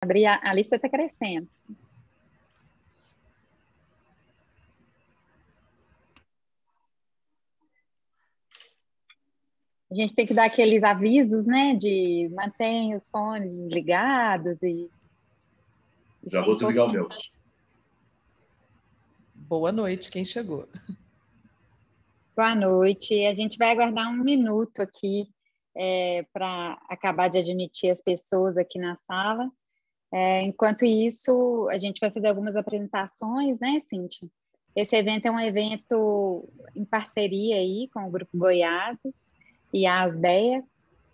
abrir, a lista está crescendo. A gente tem que dar aqueles avisos, né, de mantenha os fones desligados e Já vou desligar o meu. Boa noite, quem chegou. Boa noite. A gente vai aguardar um minuto aqui para acabar de admitir as pessoas aqui na sala. Enquanto isso, a gente vai fazer algumas apresentações, né, Cíntia? Esse evento é um evento em parceria aí com o Grupo Goiáses e a Asbeia.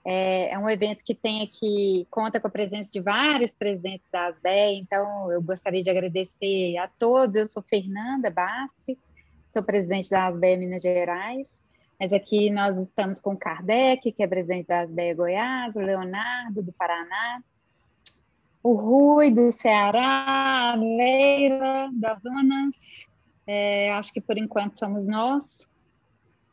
É um evento que conta com a presença de vários presidentes da Asbeia, então eu gostaria de agradecer a todos. Eu sou Fernanda Basques, sou presidente da Asbeia Minas Gerais, mas aqui nós estamos com o Kardec, que é presidente da Asbeia Goiás, o Leonardo, do Paraná, o Rui, do Ceará, a Leila, das Unas, acho que por enquanto somos nós.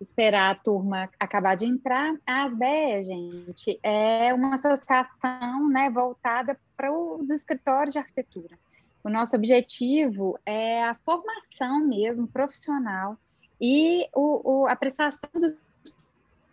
Esperar a turma acabar de entrar. A ASBEA, gente, é uma associação, né, voltada para os escritórios de arquitetura. O nosso objetivo é a formação mesmo profissional e a prestação do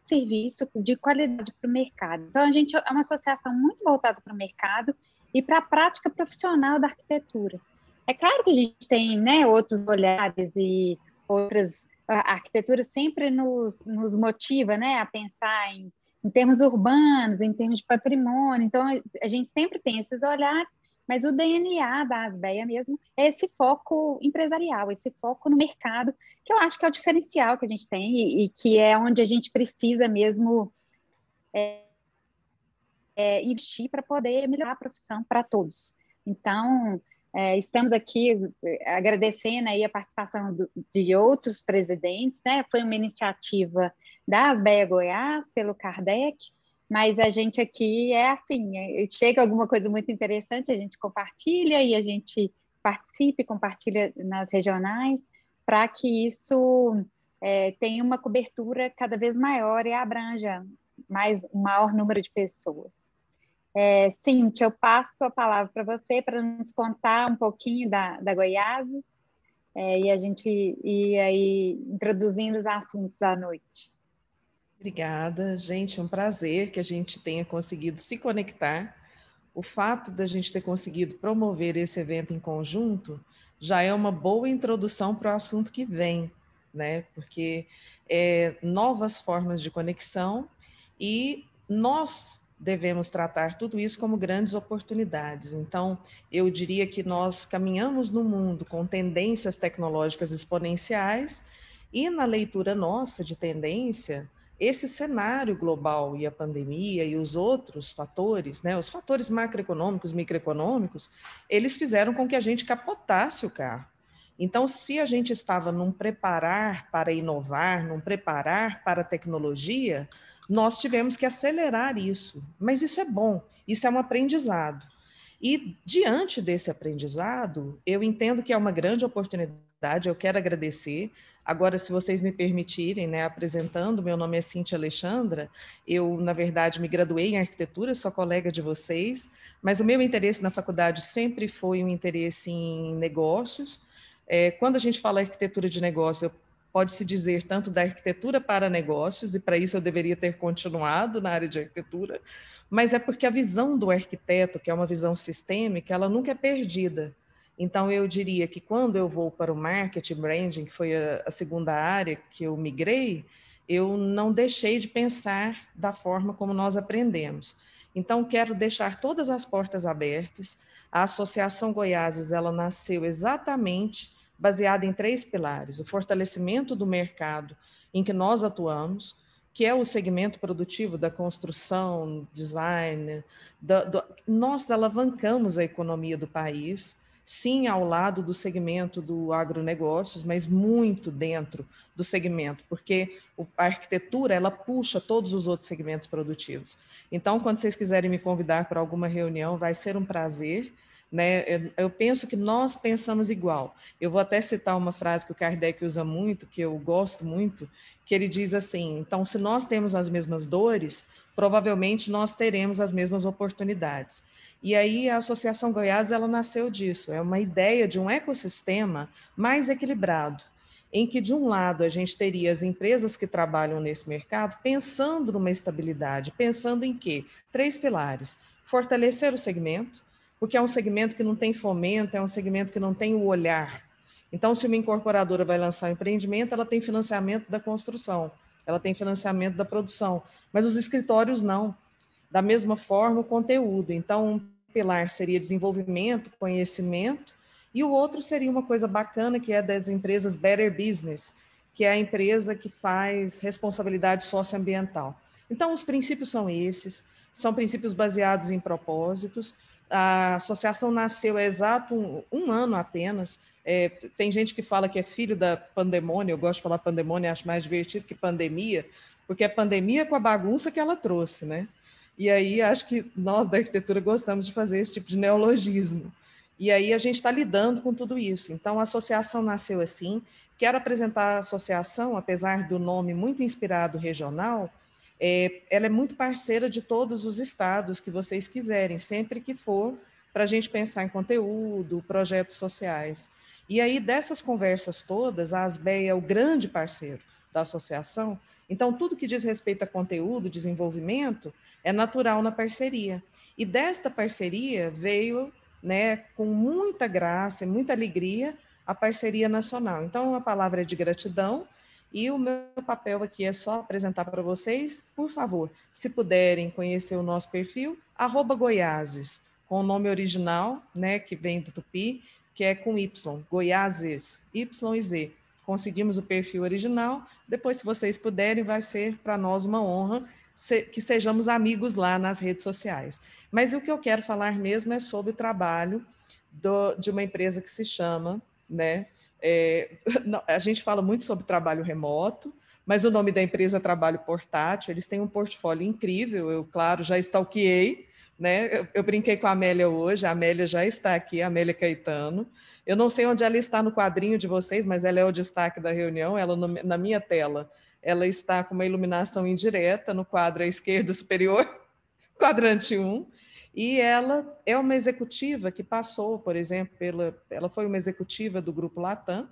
serviço de qualidade para o mercado. Então, a gente é uma associação muito voltada para o mercado e para a prática profissional da arquitetura. É claro que a gente tem, né, outros olhares e outras. A arquitetura sempre nos motiva, né, a pensar em termos urbanos, em termos de patrimônio. Então, a gente sempre tem esses olhares, mas o DNA da Asbeia mesmo é esse foco empresarial, esse foco no mercado, que eu acho que é o diferencial que a gente tem e que é onde a gente precisa mesmo investir para poder melhorar a profissão para todos. Então, estamos aqui agradecendo aí a participação de outros presidentes, né? Foi uma iniciativa da Asbeia Goiás, pelo Kardec, mas a gente aqui é assim, chega alguma coisa muito interessante, a gente compartilha e a gente participa e compartilha nas regionais para que isso tenha uma cobertura cada vez maior e abranja um maior número de pessoas. Cíntia, eu passo a palavra para você para nos contar um pouquinho da Goiáses e a gente ir aí introduzindo os assuntos da noite. Obrigada, gente, é um prazer que a gente tenha conseguido se conectar. O fato da gente ter conseguido promover esse evento em conjunto já é uma boa introdução para o assunto que vem, né? Porque novas formas de conexão e nós devemos tratar tudo isso como grandes oportunidades. Então, eu diria que nós caminhamos no mundo com tendências tecnológicas exponenciais e na leitura nossa de tendência, esse cenário global e a pandemia e os outros fatores, né, os fatores macroeconômicos, microeconômicos, eles fizeram com que a gente capotasse o carro. Então, se a gente estava num preparar para inovar, num preparar para a tecnologia, nós tivemos que acelerar isso. Mas isso é bom, isso é um aprendizado. E, diante desse aprendizado, eu entendo que é uma grande oportunidade, eu quero agradecer. Agora, se vocês me permitirem, né, apresentando, meu nome é Cíntia Alexandra, eu, na verdade, me graduei em arquitetura, sou colega de vocês, mas o meu interesse na faculdade sempre foi um interesse em negócios. Quando a gente fala arquitetura de negócio, pode-se dizer tanto da arquitetura para negócios, e para isso eu deveria ter continuado na área de arquitetura, mas é porque a visão do arquiteto, que é uma visão sistêmica, ela nunca é perdida. Então, eu diria que quando eu vou para o marketing branding, que foi a segunda área que eu migrei, eu não deixei de pensar da forma como nós aprendemos. Então, quero deixar todas as portas abertas. A Associação Goiáses, ela nasceu exatamente baseada em 3 pilares: o fortalecimento do mercado em que nós atuamos, que é o segmento produtivo da construção, design, nós alavancamos a economia do país, sim, ao lado do segmento do agronegócios, mas muito dentro do segmento, porque a arquitetura, ela puxa todos os outros segmentos produtivos. Então, quando vocês quiserem me convidar para alguma reunião, vai ser um prazer, né? Eu penso que nós pensamos igual. Eu vou até citar uma frase que o Kardec usa muito, que eu gosto muito, que ele diz assim: então, se nós temos as mesmas dores, provavelmente nós teremos as mesmas oportunidades. E aí a Associação Goiás, ela nasceu disso, é uma ideia de um ecossistema mais equilibrado, em que de um lado a gente teria as empresas que trabalham nesse mercado pensando numa estabilidade, pensando em quê? 3 pilares: fortalecer o segmento, porque é um segmento que não tem fomento, é um segmento que não tem o olhar. Então, se uma incorporadora vai lançar um empreendimento, ela tem financiamento da construção, ela tem financiamento da produção, mas os escritórios não. Da mesma forma, o conteúdo. Então, um pilar seria desenvolvimento, conhecimento, e o outro seria uma coisa bacana, que é das empresas Better Business, que é a empresa que faz responsabilidade socioambiental. Então, os princípios são esses, são princípios baseados em propósitos. A associação nasceu há exato um ano apenas. Tem gente que fala que é filho da pandemônia, eu gosto de falar pandemônia, acho mais divertido que pandemia, porque é pandemia com a bagunça que ela trouxe, né? E aí acho que nós da arquitetura gostamos de fazer esse tipo de neologismo. E aí a gente está lidando com tudo isso. Então a associação nasceu assim. Quero apresentar a associação, apesar do nome muito inspirado regional, ela é muito parceira de todos os estados que vocês quiserem, sempre que for para a gente pensar em conteúdo, projetos sociais. E aí, dessas conversas todas, a Asbeia é o grande parceiro da associação, então tudo que diz respeito a conteúdo, desenvolvimento, é natural na parceria. E desta parceria veio, né, com muita graça e muita alegria, a parceria nacional. Então, a palavra é de gratidão, e o meu papel aqui é só apresentar para vocês, por favor, se puderem conhecer o nosso perfil, @Goiáses, com o nome original, né, que vem do Tupi, que é com Y, Goiáses, Y e Z. Conseguimos o perfil original, depois, se vocês puderem, vai ser para nós uma honra que sejamos amigos lá nas redes sociais. Mas o que eu quero falar mesmo é sobre o trabalho de uma empresa que se chama, né, a gente fala muito sobre trabalho remoto, mas o nome da empresa é Trabalho Portátil. Eles têm um portfólio incrível, eu, claro, já stalkeei, né? Eu brinquei com a Amélia hoje, a Amélia já está aqui, a Amélia Caetano. Eu não sei onde ela está no quadrinho de vocês, mas ela é o destaque da reunião, ela na minha tela. Ela está com uma iluminação indireta no quadro à esquerda superior, quadrante 1, e ela é uma executiva que passou, por exemplo, ela foi uma executiva do Grupo Latam,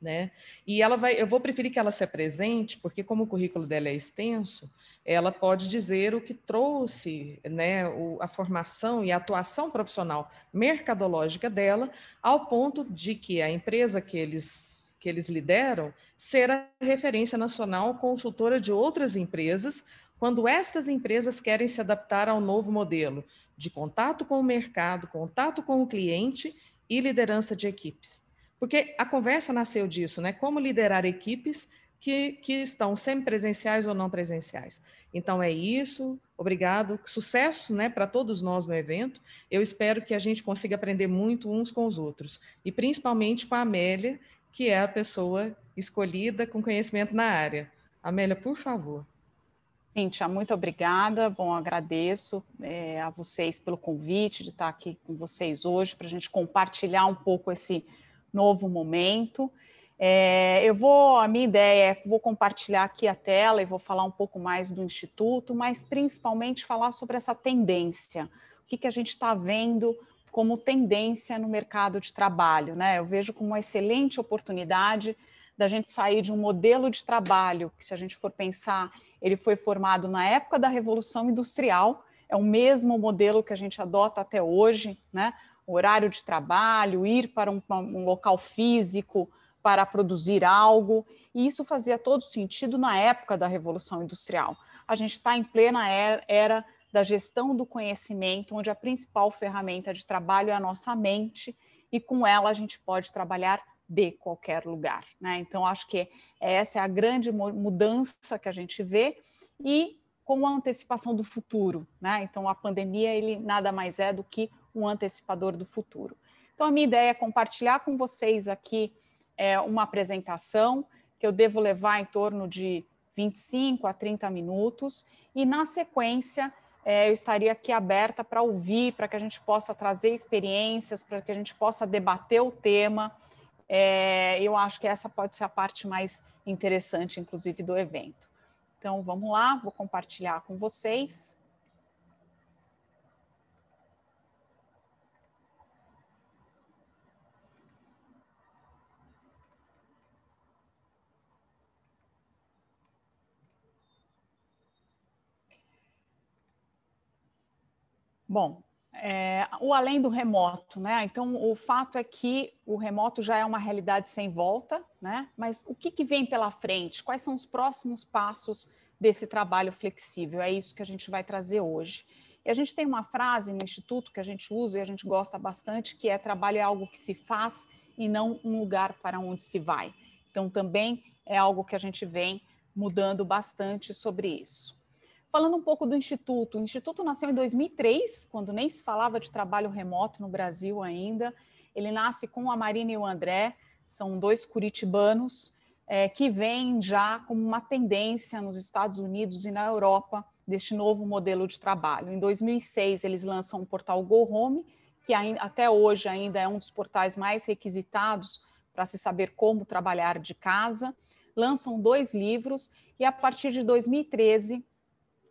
né? E eu vou preferir que ela se apresente, porque como o currículo dela é extenso, ela pode dizer o que trouxe, né, a formação e a atuação profissional mercadológica dela, ao ponto de que a empresa que eles lideram ser a referência nacional consultora de outras empresas, quando estas empresas querem se adaptar ao novo modelo de contato com o mercado, contato com o cliente e liderança de equipes. Porque a conversa nasceu disso, né? Como liderar equipes que estão semipresenciais ou não presenciais. Então é isso, obrigado, sucesso, né, para todos nós no evento. Eu espero que a gente consiga aprender muito uns com os outros, e principalmente com a Amélia, que é a pessoa escolhida com conhecimento na área. Amélia, por favor. Cíntia, muito obrigada. Bom, agradeço a vocês pelo convite de estar aqui com vocês hoje para a gente compartilhar um pouco esse novo momento. A minha ideia é que vou compartilhar aqui a tela e vou falar um pouco mais do Instituto, mas principalmente falar sobre essa tendência, o que a gente está vendo como tendência no mercado de trabalho, né? Eu vejo como uma excelente oportunidade da gente sair de um modelo de trabalho que, se a gente for pensar, ele foi formado na época da Revolução Industrial, é o mesmo modelo que a gente adota até hoje, né? O horário de trabalho, ir para um local físico para produzir algo, e isso fazia todo sentido na época da Revolução Industrial. A gente está em plena era da gestão do conhecimento, onde a principal ferramenta de trabalho é a nossa mente, e com ela a gente pode trabalhar de qualquer lugar, né? Então, acho que essa é a grande mudança que a gente vê, e com a antecipação do futuro, né? Então, a pandemia, ele nada mais é do que um antecipador do futuro. Então, a minha ideia é compartilhar com vocês aqui uma apresentação que eu devo levar em torno de 25 a 30 minutos, e na sequência eu estaria aqui aberta para ouvir, para que a gente possa trazer experiências, para que a gente possa debater o tema. Eu acho que essa pode ser a parte mais interessante, inclusive, do evento. Então, vamos lá, vou compartilhar com vocês. Bom, o além do remoto, né? Então, o fato é que o remoto já é uma realidade sem volta, né? Mas o que vem pela frente? Quais são os próximos passos desse trabalho flexível? É isso que a gente vai trazer hoje. E a gente tem uma frase no Instituto que a gente usa e a gente gosta bastante, que é: trabalho é algo que se faz e não um lugar para onde se vai. Então, também é algo que a gente vem mudando bastante sobre isso. Falando um pouco do Instituto, o Instituto nasceu em 2003, quando nem se falava de trabalho remoto no Brasil ainda. Ele nasce com a Marina e o André, são 2 curitibanos, que vêm já como uma tendência nos Estados Unidos e na Europa deste novo modelo de trabalho. Em 2006, eles lançam o portal Go Home, que até hoje ainda é um dos portais mais requisitados para se saber como trabalhar de casa. Lançam 2 livros e, a partir de 2013,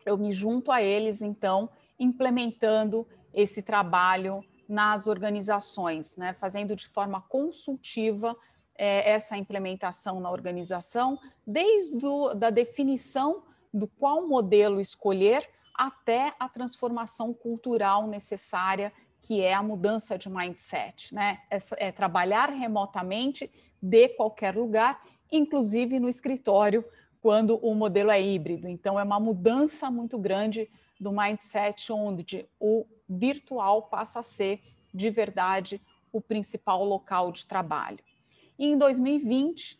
eu me junto a eles, então, implementando esse trabalho nas organizações, né? Fazendo de forma consultiva essa implementação na organização, desde da definição do qual modelo escolher até a transformação cultural necessária, que é a mudança de mindset, né? É trabalhar remotamente de qualquer lugar, inclusive no escritório, quando o modelo é híbrido. Então, é uma mudança muito grande do mindset, onde o virtual passa a ser, de verdade, o principal local de trabalho. E em 2020,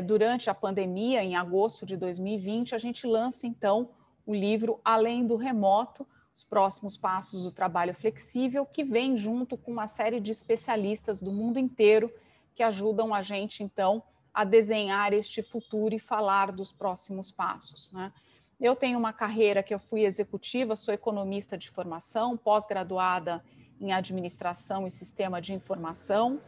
durante a pandemia, em agosto de 2020, a gente lança, então, o livro Além do Remoto, os próximos passos do trabalho flexível, que vem junto com uma série de especialistas do mundo inteiro que ajudam a gente, então, a desenhar este futuro e falar dos próximos passos, né? Eu tenho uma carreira que eu fui executiva, sou economista de formação, pós-graduada em administração e sistema de informação,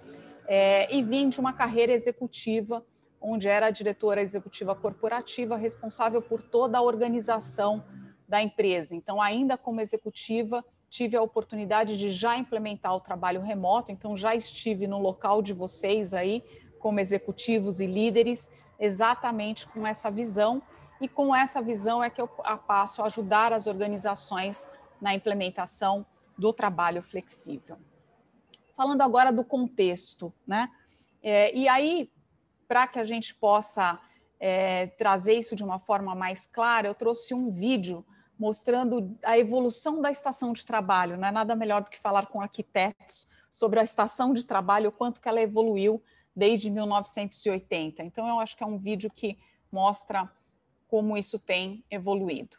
e vim de uma carreira executiva, onde era a diretora executiva corporativa, responsável por toda a organização da empresa. Então, ainda como executiva, tive a oportunidade de já implementar o trabalho remoto, então já estive no local de vocês aí, como executivos e líderes, exatamente com essa visão, e com essa visão é que eu passo a ajudar as organizações na implementação do trabalho flexível. Falando agora do contexto, né? E aí, para que a gente possa trazer isso de uma forma mais clara, eu trouxe um vídeo mostrando a evolução da estação de trabalho. Não é nada melhor do que falar com arquitetos sobre a estação de trabalho, o quanto que ela evoluiu desde 1980. Então, eu acho que é um vídeo que mostra como isso tem evoluído.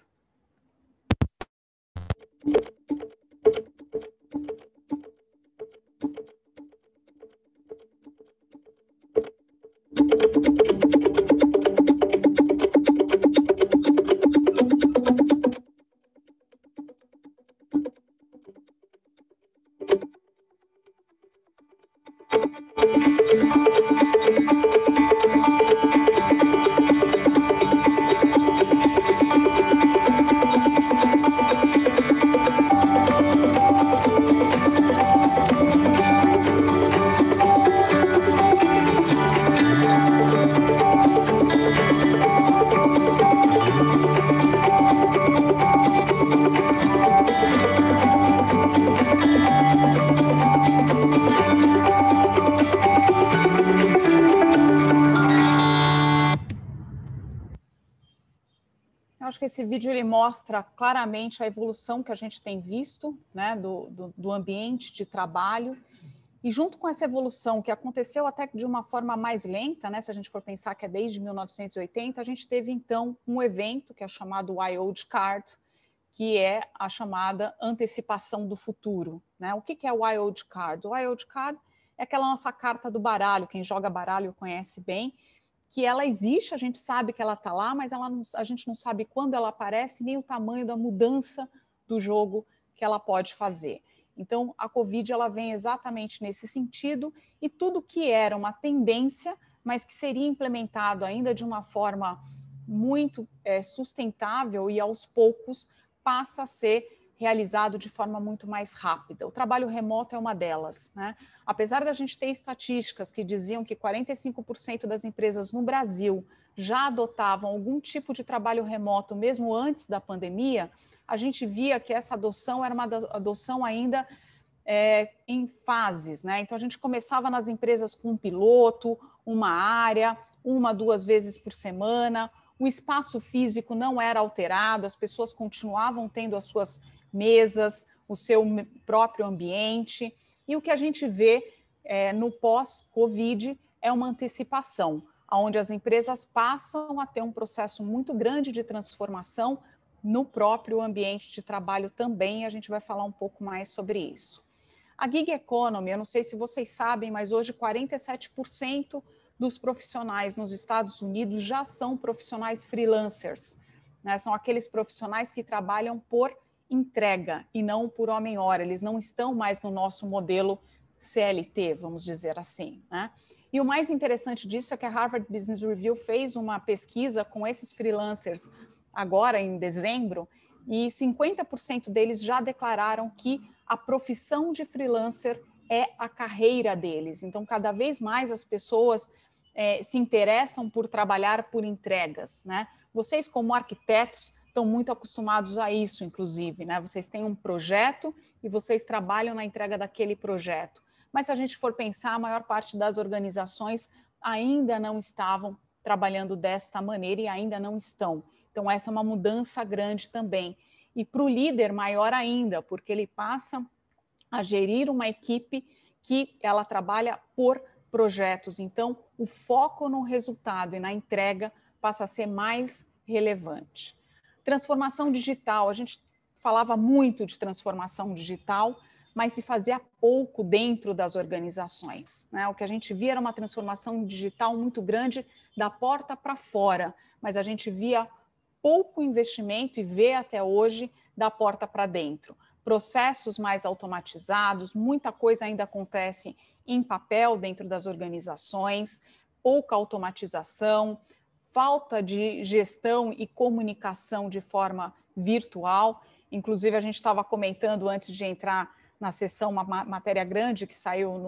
Acho que esse vídeo ele mostra claramente a evolução que a gente tem visto, né, do ambiente de trabalho, e junto com essa evolução que aconteceu até de uma forma mais lenta, né, se a gente for pensar que é desde 1980, a gente teve então um evento que é chamado Wild Card, que é a chamada antecipação do futuro, né? O que é o Wild Card? O Wild Card é aquela nossa carta do baralho, quem joga baralho conhece bem, que ela existe, a gente sabe que ela está lá, mas a gente não sabe quando ela aparece, nem o tamanho da mudança do jogo que ela pode fazer. Então, a Covid ela vem exatamente nesse sentido, e tudo que era uma tendência, mas que seria implementado ainda de uma forma muito sustentável e aos poucos passa a ser realizado de forma muito mais rápida. O trabalho remoto é uma delas, né? Apesar da gente ter estatísticas que diziam que 45% das empresas no Brasil já adotavam algum tipo de trabalho remoto mesmo antes da pandemia, a gente via que essa adoção era uma adoção ainda em fases, né? Então a gente começava nas empresas com um piloto, uma área, 1, 2 vezes por semana, o espaço físico não era alterado, as pessoas continuavam tendo as suas mesas, o seu próprio ambiente, e o que a gente vê no pós-Covid é uma antecipação, onde as empresas passam a ter um processo muito grande de transformação no próprio ambiente de trabalho também, e a gente vai falar um pouco mais sobre isso. A gig economy, eu não sei se vocês sabem, mas hoje 47% dos profissionais nos Estados Unidos já são profissionais freelancers, né? São aqueles profissionais que trabalham por entrega e não por homem-hora, eles não estão mais no nosso modelo CLT, vamos dizer assim, né? E o mais interessante disso é que a Harvard Business Review fez uma pesquisa com esses freelancers agora em dezembro e 50% deles já declararam que a profissão de freelancer é a carreira deles. Então, cada vez mais as pessoas se interessam por trabalhar por entregas, né? Vocês, como arquitetos, estão muito acostumados a isso, inclusive, né? Vocês têm um projeto e vocês trabalham na entrega daquele projeto. Mas se a gente for pensar, a maior parte das organizações ainda não estavam trabalhando desta maneira e ainda não estão. Então, essa é uma mudança grande também. E para o líder, maior ainda, porque ele passa a gerir uma equipe que ela trabalha por projetos. Então, o foco no resultado e na entrega passa a ser mais relevante. Transformação digital, a gente falava muito de transformação digital, mas se fazia pouco dentro das organizações, né? O que a gente via era uma transformação digital muito grande da porta para fora, mas a gente via pouco investimento e vê até hoje da porta para dentro. Processos mais automatizados, muita coisa ainda acontece em papel dentro das organizações, pouca automatização, falta de gestão e comunicação de forma virtual. Inclusive, a gente estava comentando antes de entrar na sessão uma matéria grande que saiu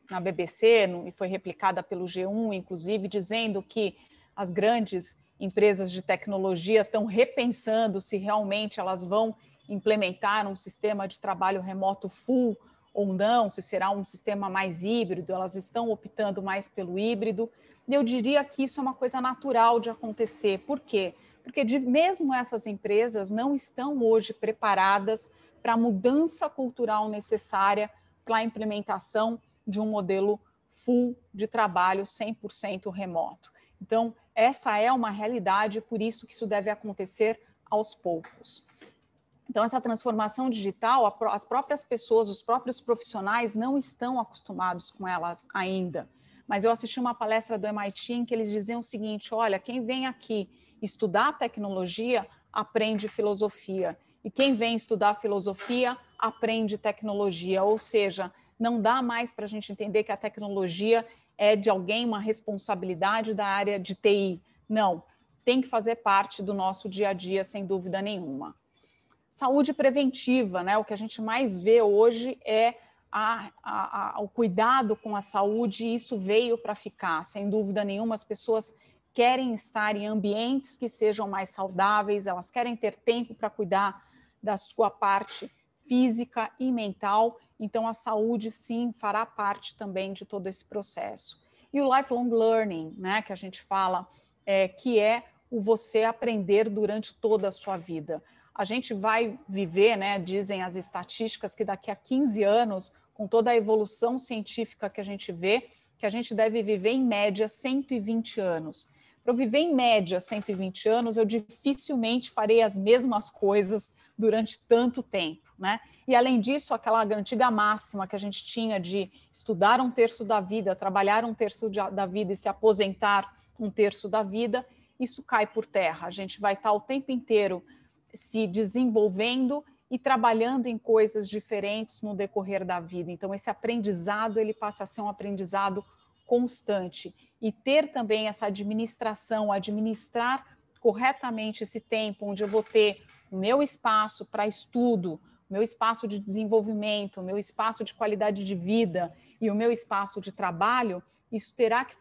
na BBC e foi replicada pelo G1, inclusive, dizendo que as grandes empresas de tecnologia estão repensando se realmente elas vão implementar um sistema de trabalho remoto full ou não, se será um sistema mais híbrido, elas estão optando mais pelo híbrido. E eu diria que isso é uma coisa natural de acontecer. Por quê? Porque mesmo essas empresas não estão hoje preparadas para a mudança cultural necessária para a implementação de um modelo full de trabalho 100% remoto. Então, essa é uma realidade, por isso que isso deve acontecer aos poucos. Então, essa transformação digital, as próprias pessoas, os próprios profissionais não estão acostumados com elas ainda. Mas eu assisti uma palestra do MIT em que eles diziam o seguinte: olha, quem vem aqui estudar tecnologia aprende filosofia, e quem vem estudar filosofia aprende tecnologia, ou seja, não dá mais para a gente entender que a tecnologia é de alguém, uma responsabilidade da área de TI. Não, tem que fazer parte do nosso dia a dia, sem dúvida nenhuma. Saúde preventiva, né? O que a gente mais vê hoje é o cuidado com a saúde, e isso veio para ficar, sem dúvida nenhuma. As pessoas querem estar em ambientes que sejam mais saudáveis, elas querem ter tempo para cuidar da sua parte física e mental, então a saúde, sim, fará parte também de todo esse processo. E o lifelong learning, né, que a gente fala, que é o você aprender durante toda a sua vida. A gente vai viver, né, dizem as estatísticas, que daqui a 15 anos, com toda a evolução científica que a gente vê, que a gente deve viver em média 120 anos. Para eu viver em média 120 anos, eu dificilmente farei as mesmas coisas durante tanto tempo, né? E além disso, aquela antiga máxima que a gente tinha de estudar 1/3 da vida, trabalhar 1/3 da vida e se aposentar 1/3 da vida, isso cai por terra. A gente vai estar o tempo inteiro se desenvolvendo e trabalhando em coisas diferentes no decorrer da vida. Então, esse aprendizado, ele passa a ser um aprendizado constante e ter também essa administração, administrar corretamente esse tempo, onde eu vou ter o meu espaço para estudo, o meu espaço de desenvolvimento, o meu espaço de qualidade de vida e o meu espaço de trabalho, isso terá que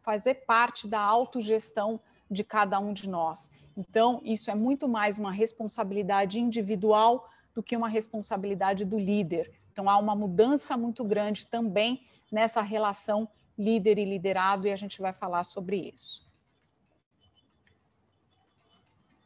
fazer parte da autogestão de cada um de nós. Então, isso é muito mais uma responsabilidade individual do que uma responsabilidade do líder. Então, há uma mudança muito grande também nessa relação líder e liderado, e a gente vai falar sobre isso.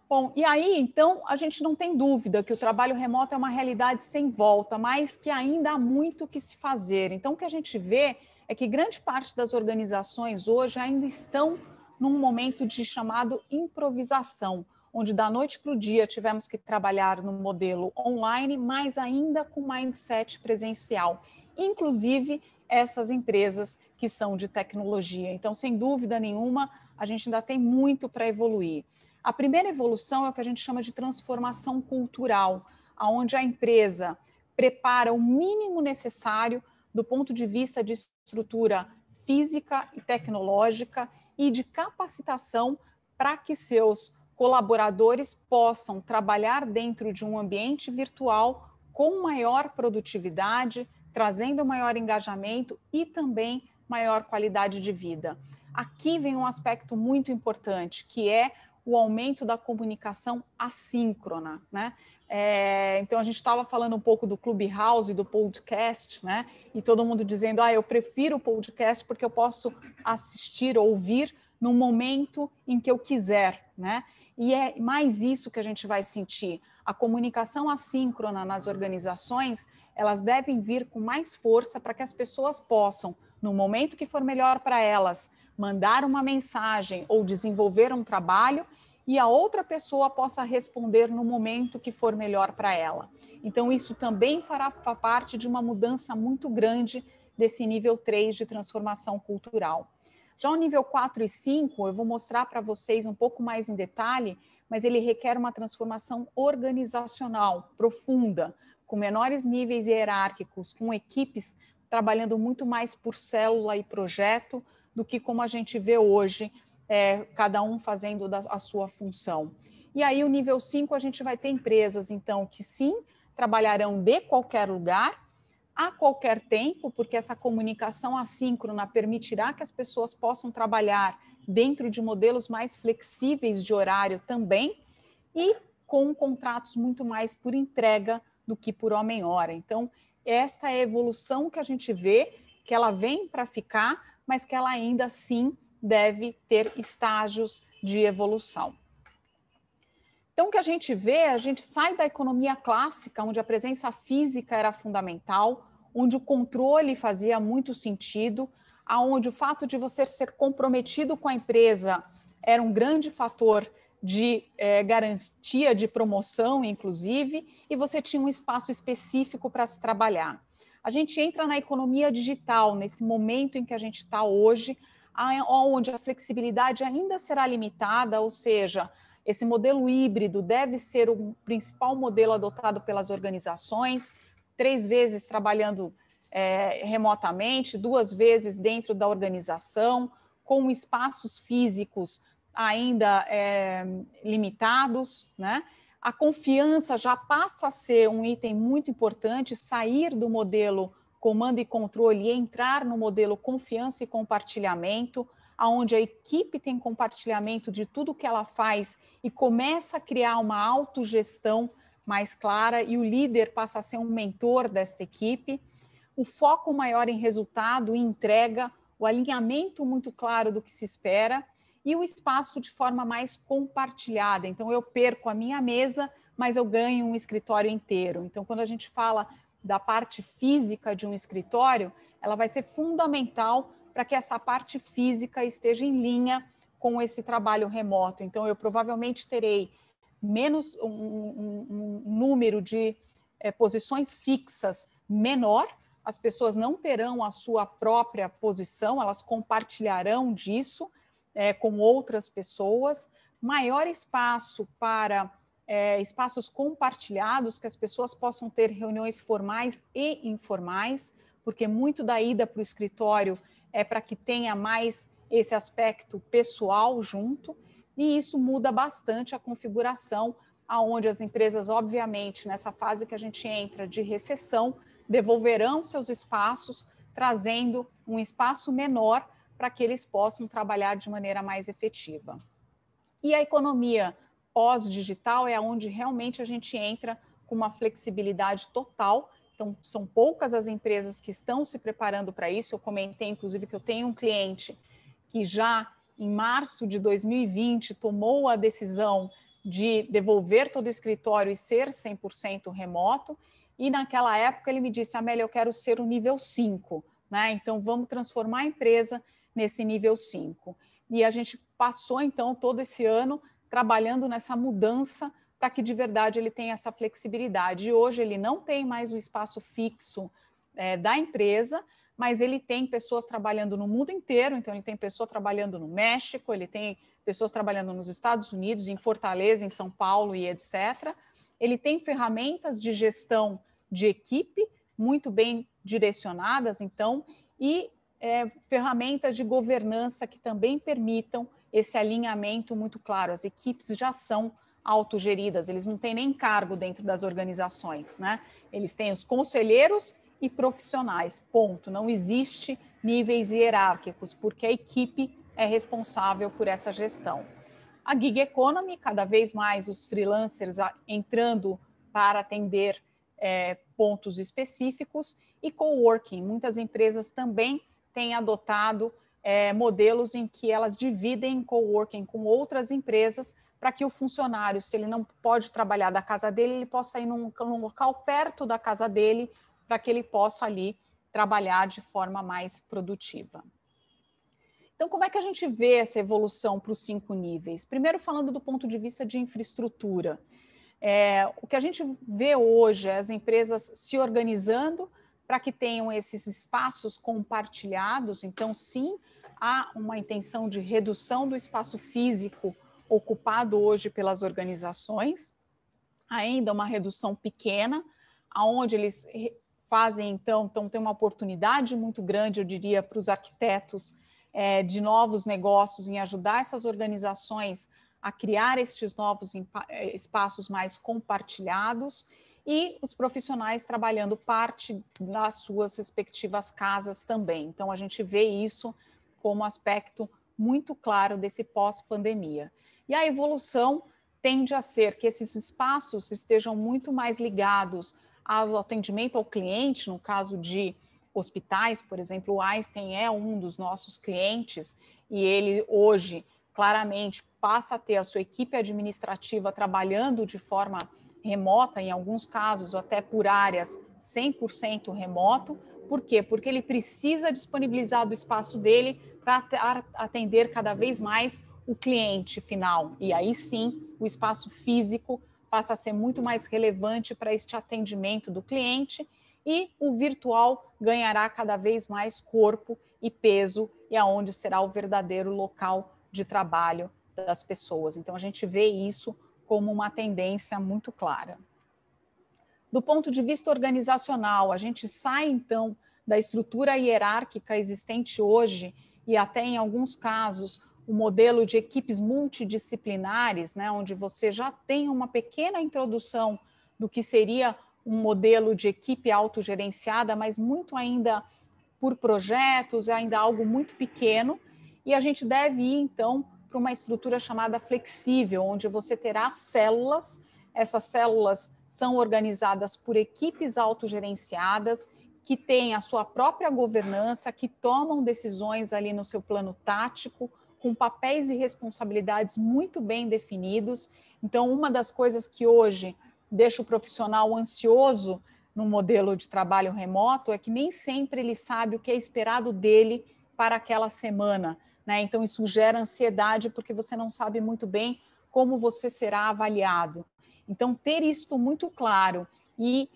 Bom, e aí, então, a gente não tem dúvida que o trabalho remoto é uma realidade sem volta, mas que ainda há muito que se fazer. Então, o que a gente vê é que grande parte das organizações hoje ainda estão num momento de chamado improvisação, onde da noite para o dia tivemos que trabalhar no modelo online, mas ainda com mindset presencial, inclusive essas empresas que são de tecnologia. Então, sem dúvida nenhuma, a gente ainda tem muito para evoluir. A primeira evolução é o que a gente chama de transformação cultural, onde a empresa prepara o mínimo necessário do ponto de vista de estrutura física e tecnológica e de capacitação para que seus colaboradores possam trabalhar dentro de um ambiente virtual com maior produtividade, trazendo maior engajamento e também maior qualidade de vida. Aqui vem um aspecto muito importante, que é o aumento da comunicação assíncrona, né? Então, a gente estava falando um pouco do Clubhouse, do podcast, né? E todo mundo dizendo, eu prefiro o podcast porque eu posso assistir, ouvir no momento em que eu quiser, né? E é mais isso que a gente vai sentir. A comunicação assíncrona nas organizações, elas devem vir com mais força para que as pessoas possam, no momento que for melhor para elas, mandar uma mensagem ou desenvolver um trabalho e a outra pessoa possa responder no momento que for melhor para ela. Então, isso também fará parte de uma mudança muito grande desse nível 3 de transformação cultural. Já o nível 4 e 5, eu vou mostrar para vocês um pouco mais em detalhe, mas ele requer uma transformação organizacional profunda, com menores níveis hierárquicos, com equipes trabalhando muito mais por célula e projeto, do que como a gente vê hoje, cada um fazendo a sua função. E aí, o nível 5, a gente vai ter empresas, então, que sim, trabalharão de qualquer lugar, a qualquer tempo, porque essa comunicação assíncrona permitirá que as pessoas possam trabalhar dentro de modelos mais flexíveis de horário também, e com contratos muito mais por entrega do que por homem-hora. Então, esta é a evolução que a gente vê, que ela vem para ficar, mas que ela ainda assim deve ter estágios de evolução. Então, o que a gente vê, a gente sai da economia clássica, onde a presença física era fundamental, onde o controle fazia muito sentido, onde o fato de você ser comprometido com a empresa era um grande fator de garantia de promoção, inclusive, e você tinha um espaço específico para se trabalhar. A gente entra na economia digital, nesse momento em que a gente está hoje, onde a flexibilidade ainda será limitada, ou seja, esse modelo híbrido deve ser o principal modelo adotado pelas organizações, 3 vezes trabalhando remotamente, 2 vezes dentro da organização, com espaços físicos ainda limitados, né? A confiança já passa a ser um item muito importante, sair do modelo comando e controle e entrar no modelo confiança e compartilhamento, onde a equipe tem compartilhamento de tudo que ela faz e começa a criar uma autogestão mais clara e o líder passa a ser um mentor desta equipe. O foco maior em resultado e entrega, o alinhamento muito claro do que se espera e o espaço de forma mais compartilhada. Então, eu perco a minha mesa, mas eu ganho um escritório inteiro. Então, quando a gente fala da parte física de um escritório, ela vai ser fundamental para que essa parte física esteja em linha com esse trabalho remoto. Então, eu provavelmente terei menos um número de posições fixas menor, as pessoas não terão a sua própria posição, elas compartilharão disso com outras pessoas, maior espaço para espaços compartilhados, que as pessoas possam ter reuniões formais e informais, porque muito da ida para o escritório é para que tenha mais esse aspecto pessoal junto, e isso muda bastante a configuração, aonde as empresas, obviamente, nessa fase que a gente entra de recessão, devolverão seus espaços, trazendo um espaço menor para que eles possam trabalhar de maneira mais efetiva. E a economia pós-digital é onde realmente a gente entra com uma flexibilidade total. Então, são poucas as empresas que estão se preparando para isso. Eu comentei, inclusive, que eu tenho um cliente que já em março de 2020 tomou a decisão de devolver todo o escritório e ser 100% remoto. E naquela época ele me disse, Amélia, eu quero ser o nível 5, né? Então, vamos transformar a empresa nesse nível 5. E a gente passou, então, todo esse ano trabalhando nessa mudança para que, de verdade, ele tenha essa flexibilidade. E hoje ele não tem mais o espaço fixo da empresa, mas ele tem pessoas trabalhando no mundo inteiro, então ele tem pessoa trabalhando no México, ele tem pessoas trabalhando nos Estados Unidos, em Fortaleza, em São Paulo e etc. Ele tem ferramentas de gestão de equipe muito bem direcionadas, então, e ferramentas de governança que também permitam esse alinhamento muito claro. As equipes já são autogeridas, eles não têm nem cargo dentro das organizações, né? Eles têm os conselheiros e profissionais, ponto. Não existe níveis hierárquicos, porque a equipe é responsável por essa gestão. A gig economy, cada vez mais os freelancers entrando para atender pontos específicos, e coworking. Muitas empresas também têm adotado modelos em que elas dividem coworking com outras empresas para que o funcionário, se ele não pode trabalhar da casa dele, ele possa ir num local perto da casa dele para que ele possa ali trabalhar de forma mais produtiva. Então, como é que a gente vê essa evolução para os 5 níveis? Primeiro, falando do ponto de vista de infraestrutura. O que a gente vê hoje é as empresas se organizando para que tenham esses espaços compartilhados. Então, sim, há uma intenção de redução do espaço físico ocupado hoje pelas organizações, ainda uma redução pequena, aonde eles fazem, então tem uma oportunidade muito grande, eu diria, para os arquitetos de novos negócios em ajudar essas organizações a criar estes novos espaços mais compartilhados, e os profissionais trabalhando parte das suas respectivas casas também. Então, a gente vê isso como aspecto muito claro desse pós-pandemia. E a evolução tende a ser que esses espaços estejam muito mais ligados ao atendimento ao cliente, no caso de hospitais, por exemplo, o Einstein é um dos nossos clientes, e ele hoje claramente passa a ter a sua equipe administrativa trabalhando de forma remota, em alguns casos até por áreas 100% remoto. Por quê? Porque ele precisa disponibilizar do espaço dele para atender cada vez mais o cliente final. E aí sim, o espaço físico passa a ser muito mais relevante para este atendimento do cliente, e o virtual ganhará cada vez mais corpo e peso, e aonde será o verdadeiro local de trabalho das pessoas. Então, a gente vê isso como uma tendência muito clara. Do ponto de vista organizacional, a gente sai, então, da estrutura hierárquica existente hoje, e até em alguns casos, o modelo de equipes multidisciplinares, né, onde você já tem uma pequena introdução do que seria um modelo de equipe autogerenciada, mas muito ainda por projetos, ainda algo muito pequeno, e a gente deve ir, então, para uma estrutura chamada flexível, onde você terá células. Essas células são organizadas por equipes autogerenciadas, que têm a sua própria governança, que tomam decisões ali no seu plano tático, com papéis e responsabilidades muito bem definidos. Então, uma das coisas que hoje deixa o profissional ansioso no modelo de trabalho remoto é que nem sempre ele sabe o que é esperado dele para aquela semana, né? Então, isso gera ansiedade, porque você não sabe muito bem como você será avaliado. Então, ter isto muito claro e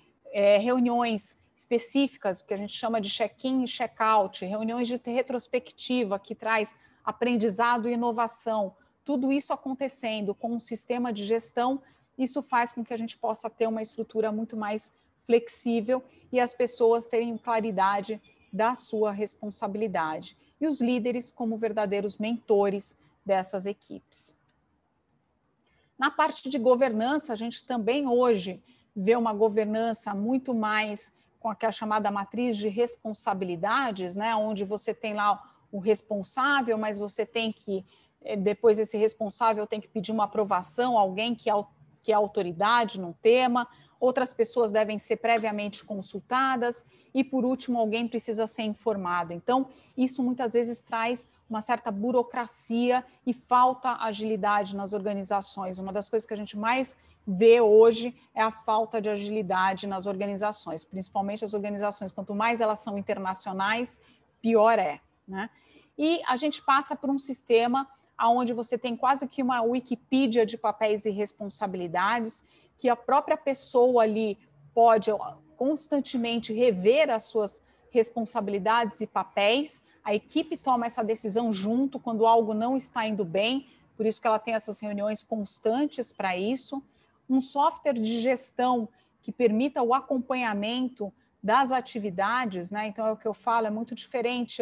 reuniões específicas, que a gente chama de check-in e check-out, reuniões de retrospectiva, que traz aprendizado e inovação, tudo isso acontecendo com um sistema de gestão, isso faz com que a gente possa ter uma estrutura muito mais flexível e as pessoas terem claridade da sua responsabilidade. e os líderes como verdadeiros mentores dessas equipes. Na parte de governança, a gente também hoje vê uma governança muito mais com aquela chamada matriz de responsabilidades, né, onde você tem lá o responsável, mas você tem que, depois esse responsável tem que pedir uma aprovação a alguém que é autoridade no tema, outras pessoas devem ser previamente consultadas e, por último, alguém precisa ser informado. Então, isso muitas vezes traz uma certa burocracia e falta agilidade nas organizações. Uma das coisas que a gente mais vê hoje é a falta de agilidade nas organizações, principalmente as organizações, quanto mais elas são internacionais, pior é, né? E a gente passa por um sistema onde você tem quase que uma Wikipídia de papéis e responsabilidades, que a própria pessoa ali pode constantemente rever as suas responsabilidades e papéis, a equipe toma essa decisão junto quando algo não está indo bem, por isso que ela tem essas reuniões constantes para isso, um software de gestão que permita o acompanhamento das atividades, né? Então é o que eu falo, é muito diferente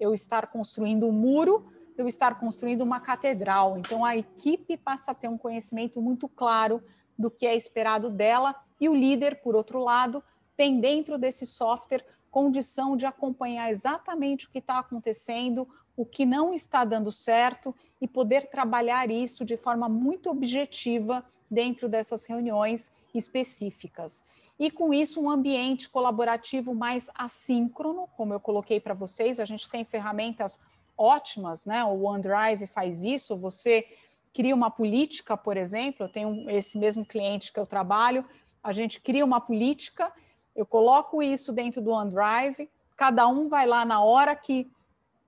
eu estar construindo um muro, eu estar construindo uma catedral. Então a equipe passa a ter um conhecimento muito claro do que é esperado dela e o líder, por outro lado, tem dentro desse software condição de acompanhar exatamente o que está acontecendo, o que não está dando certo e poder trabalhar isso de forma muito objetiva dentro dessas reuniões específicas. E com isso um ambiente colaborativo mais assíncrono, como eu coloquei para vocês, a gente tem ferramentas ótimas, né? O OneDrive faz isso, você cria uma política, por exemplo, eu tenho esse mesmo cliente que eu trabalho, a gente cria uma política, eu coloco isso dentro do OneDrive, cada um vai lá na hora que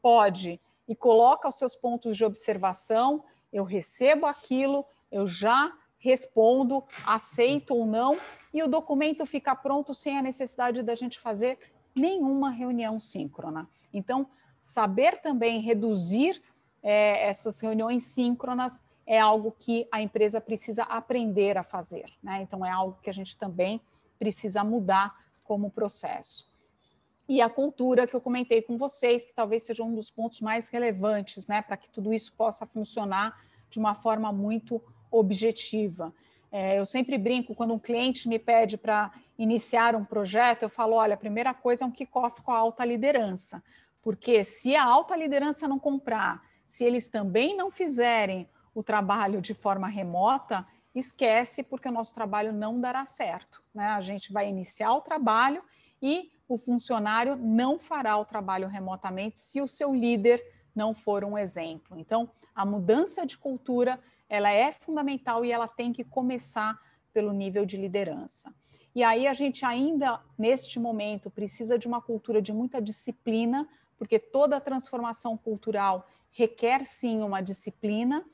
pode e coloca os seus pontos de observação, eu recebo aquilo, eu já respondo, aceito ou não, e o documento fica pronto sem a necessidade da gente fazer nenhuma reunião síncrona. Então, saber também reduzir essas reuniões síncronas é algo que a empresa precisa aprender a fazer, né? Então, é algo que a gente também precisa mudar como processo. E a cultura que eu comentei com vocês, que talvez seja um dos pontos mais relevantes, né, para que tudo isso possa funcionar de uma forma muito objetiva. Eu sempre brinco, quando um cliente me pede para iniciar um projeto, eu falo, olha, a primeira coisa é um kickoff com a alta liderança, porque se a alta liderança não comprar, se eles também não fizerem o trabalho de forma remota, esquece, porque o nosso trabalho não dará certo, né? A gente vai iniciar o trabalho e o funcionário não fará o trabalho remotamente se o seu líder não for um exemplo. Então, a mudança de cultura, ela é fundamental e ela tem que começar pelo nível de liderança. E aí a gente ainda, neste momento, precisa de uma cultura de muita disciplina, porque toda transformação cultural requer, sim, uma disciplina,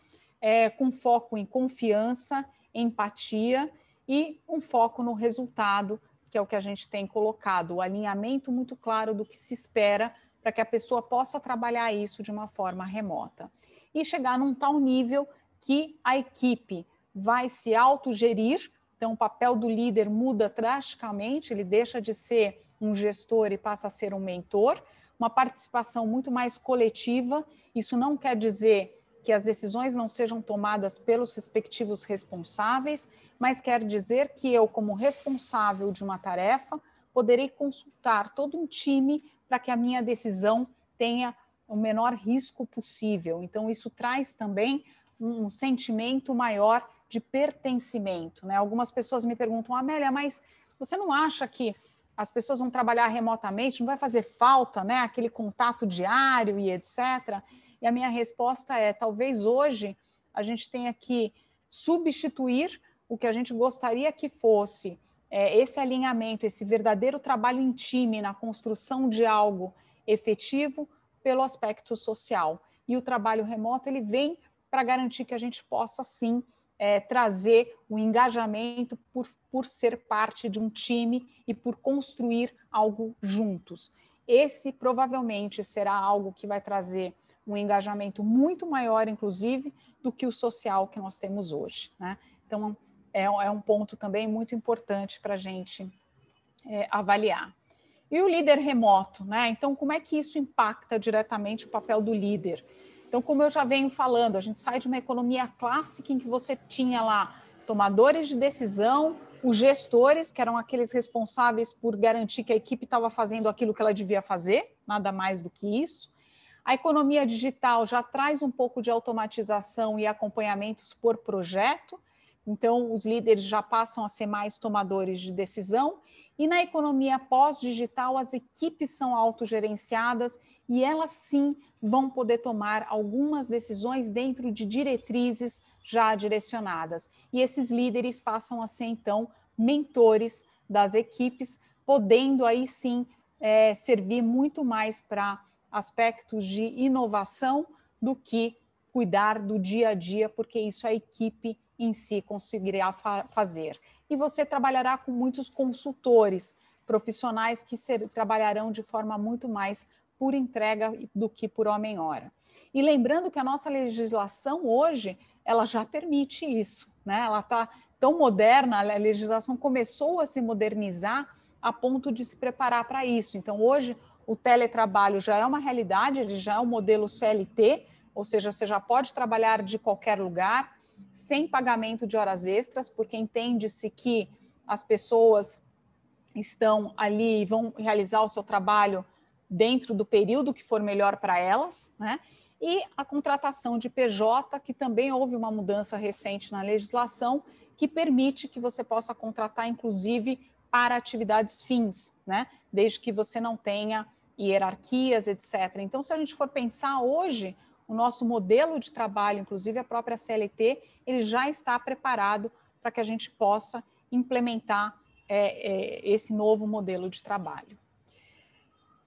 com foco em confiança, empatia e um foco no resultado, que é o que a gente tem colocado, o alinhamento muito claro do que se espera para que a pessoa possa trabalhar isso de uma forma remota. E chegar num tal nível que a equipe vai se autogerir, então o papel do líder muda drasticamente, ele deixa de ser um gestor e passa a ser um mentor, uma participação muito mais coletiva. Isso não quer dizer que as decisões não sejam tomadas pelos respectivos responsáveis, mas quer dizer que eu, como responsável de uma tarefa, poderei consultar todo um time para que a minha decisão tenha o menor risco possível. Então, isso traz também um sentimento maior de pertencimento, né? Algumas pessoas me perguntam, Amélia, mas você não acha que as pessoas vão trabalhar remotamente, não vai fazer falta, né? Aquele contato diário e etc., e a minha resposta é, talvez hoje a gente tenha que substituir o que a gente gostaria que fosse esse alinhamento, esse verdadeiro trabalho em time na construção de algo efetivo pelo aspecto social. E o trabalho remoto, ele vem para garantir que a gente possa, sim, trazer o engajamento por ser parte de um time e por construir algo juntos. Esse provavelmente será algo que vai trazer um engajamento muito maior, inclusive, do que o social que nós temos hoje, né? Então, é um ponto também muito importante para a gente avaliar. E o líder remoto, né? Então, como é que isso impacta diretamente o papel do líder? Então, como eu já venho falando, a gente sai de uma economia clássica em que você tinha lá tomadores de decisão, os gestores, que eram aqueles responsáveis por garantir que a equipe estava fazendo aquilo que ela devia fazer, nada mais do que isso. A economia digital já traz um pouco de automatização e acompanhamentos por projeto, então os líderes já passam a ser mais tomadores de decisão. E na economia pós-digital, as equipes são autogerenciadas e elas sim vão poder tomar algumas decisões dentro de diretrizes já direcionadas. E esses líderes passam a ser, então, mentores das equipes, podendo aí sim servir muito mais para aspectos de inovação do que cuidar do dia a dia, porque isso a equipe em si conseguirá fazer. E você trabalhará com muitos consultores, profissionais que trabalharão de forma muito mais por entrega do que por homem-hora. E lembrando que a nossa legislação hoje, ela já permite isso, né? Ela está tão moderna, a legislação começou a se modernizar a ponto de se preparar para isso. Então, hoje, o teletrabalho já é uma realidade, ele já é um modelo CLT, ou seja, você já pode trabalhar de qualquer lugar, sem pagamento de horas extras, porque entende-se que as pessoas estão ali e vão realizar o seu trabalho dentro do período que for melhor para elas, né? E a contratação de PJ, que também houve uma mudança recente na legislação, que permite que você possa contratar, inclusive, para atividades fins, né? Desde que você não tenha hierarquias, etc. Então, se a gente for pensar hoje, o nosso modelo de trabalho, inclusive a própria CLT, ele já está preparado para que a gente possa implementar esse novo modelo de trabalho.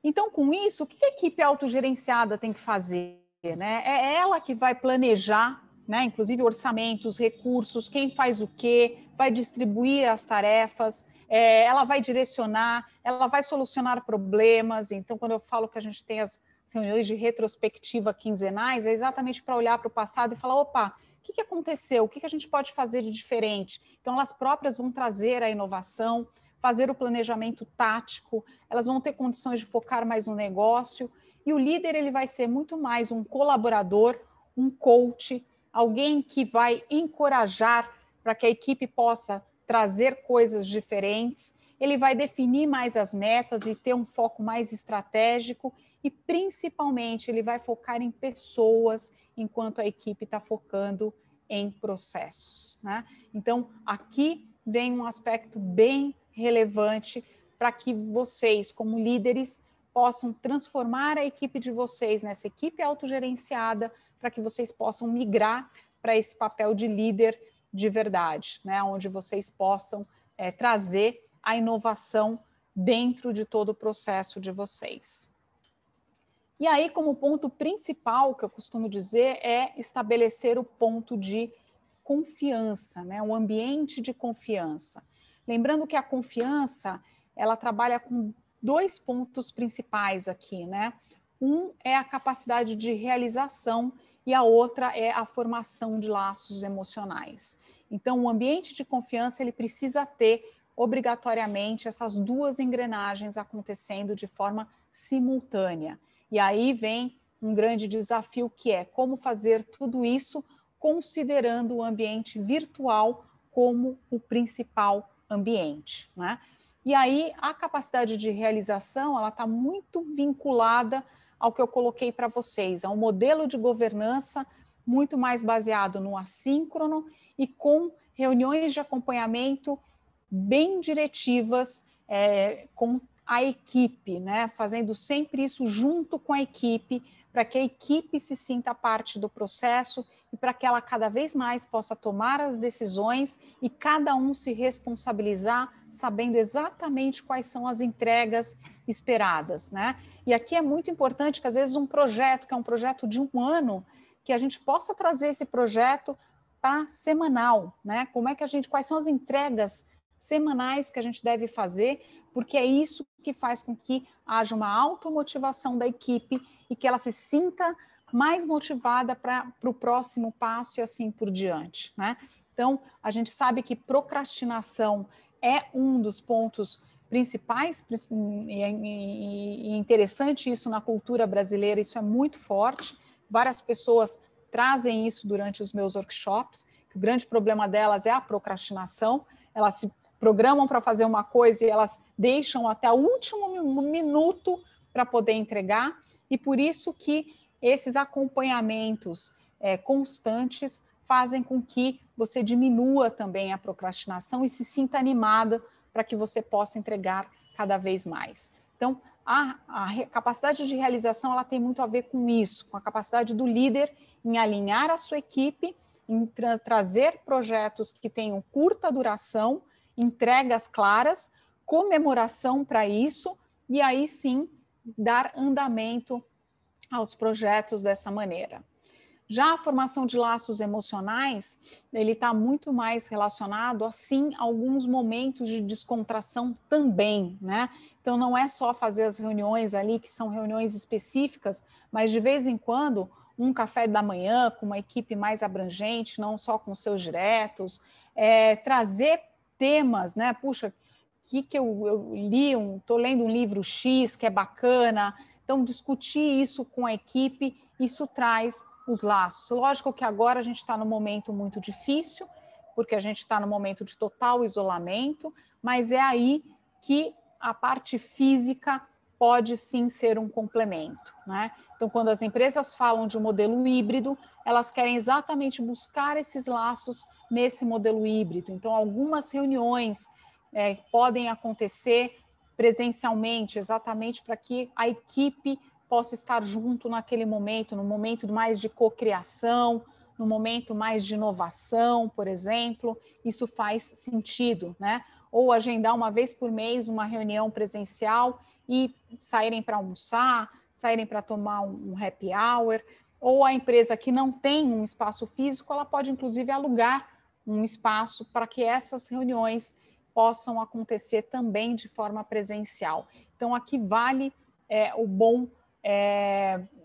Então, com isso, o que a equipe autogerenciada tem que fazer? Né? É ela que vai planejar, né? Inclusive orçamentos, recursos, quem faz o quê, vai distribuir as tarefas, ela vai direcionar, ela vai solucionar problemas. Então, quando eu falo que a gente tem as reuniões de retrospectiva quinzenais, é exatamente para olhar para o passado e falar, opa, o que aconteceu? O que a gente pode fazer de diferente? Então, elas próprias vão trazer a inovação, fazer o planejamento tático, elas vão ter condições de focar mais no negócio, e o líder ele vai ser muito mais um colaborador, um coach, alguém que vai encorajar para que a equipe possa trazer coisas diferentes, ele vai definir mais as metas e ter um foco mais estratégico, e principalmente ele vai focar em pessoas, enquanto a equipe está focando em processos, né? Então, aqui vem um aspecto bem relevante para que vocês, como líderes, possam transformar a equipe de vocês nessa equipe autogerenciada, para que vocês possam migrar para esse papel de líder de verdade, né? Onde vocês possam trazer a inovação dentro de todo o processo de vocês. E aí, como ponto principal, que eu costumo dizer, é estabelecer o ponto de confiança, né? Um ambiente de confiança. Lembrando que a confiança, ela trabalha com 2 pontos principais aqui, né? Um é a capacidade de realização e a outra é a formação de laços emocionais. Então, o ambiente de confiança, ele precisa ter obrigatoriamente essas 2 engrenagens acontecendo de forma simultânea. E aí vem um grande desafio, que é como fazer tudo isso considerando o ambiente virtual como o principal ambiente, né? E aí a capacidade de realização, ela está muito vinculada ao que eu coloquei para vocês, a um modelo de governança muito mais baseado no assíncrono e com reuniões de acompanhamento bem diretivas com a equipe, né? Fazendo sempre isso junto com a equipe, para que a equipe se sinta parte do processo e para que ela cada vez mais possa tomar as decisões e cada um se responsabilizar, sabendo exatamente quais são as entregas esperadas, né? E aqui é muito importante que às vezes um projeto, que é um projeto de 1 ano, que a gente possa trazer esse projeto para semanal, né? Quais são as entregas semanais que a gente deve fazer, porque é isso que faz com que haja uma automotivação da equipe e que ela se sinta mais motivada para o próximo passo e assim por diante, né? Então, a gente sabe que procrastinação é um dos pontos principais, e é interessante isso na cultura brasileira, isso é muito forte. Várias pessoas trazem isso durante os meus workshops, que o grande problema delas é a procrastinação, elas se programam para fazer uma coisa e elas deixam até o último minuto para poder entregar, e por isso que esses acompanhamentos constantes fazem com que você diminua também a procrastinação e se sinta animada para que você possa entregar cada vez mais. Então, a capacidade de realização ela tem muito a ver com isso, com a capacidade do líder em alinhar a sua equipe, em trazer projetos que tenham curta duração, entregas claras, comemoração para isso, e aí sim dar andamento aos projetos dessa maneira. Já a formação de laços emocionais, ele está muito mais relacionado, assim, a alguns momentos de descontração também, né? Então, não é só fazer as reuniões ali, que são reuniões específicas, mas de vez em quando, um café da manhã com uma equipe mais abrangente, não só com seus diretos, trazer temas, né? Puxa, que eu li, estou lendo um livro X, que é bacana. Então, discutir isso com a equipe, isso traz os laços. Lógico que agora a gente está num momento muito difícil, porque a gente está no momento de total isolamento, mas é aí que a parte física pode sim ser um complemento, né? Então, quando as empresas falam de um modelo híbrido, elas querem exatamente buscar esses laços nesse modelo híbrido. Então, algumas reuniões podem acontecer presencialmente, exatamente para que a equipe possa estar junto naquele momento, no momento mais de cocriação, no momento mais de inovação, por exemplo, isso faz sentido, né? Ou agendar uma vez por mês uma reunião presencial e saírem para almoçar, saírem para tomar um happy hour, ou a empresa que não tem um espaço físico, ela pode inclusive alugar um espaço para que essas reuniões possam acontecer também de forma presencial. Então, aqui vale o bom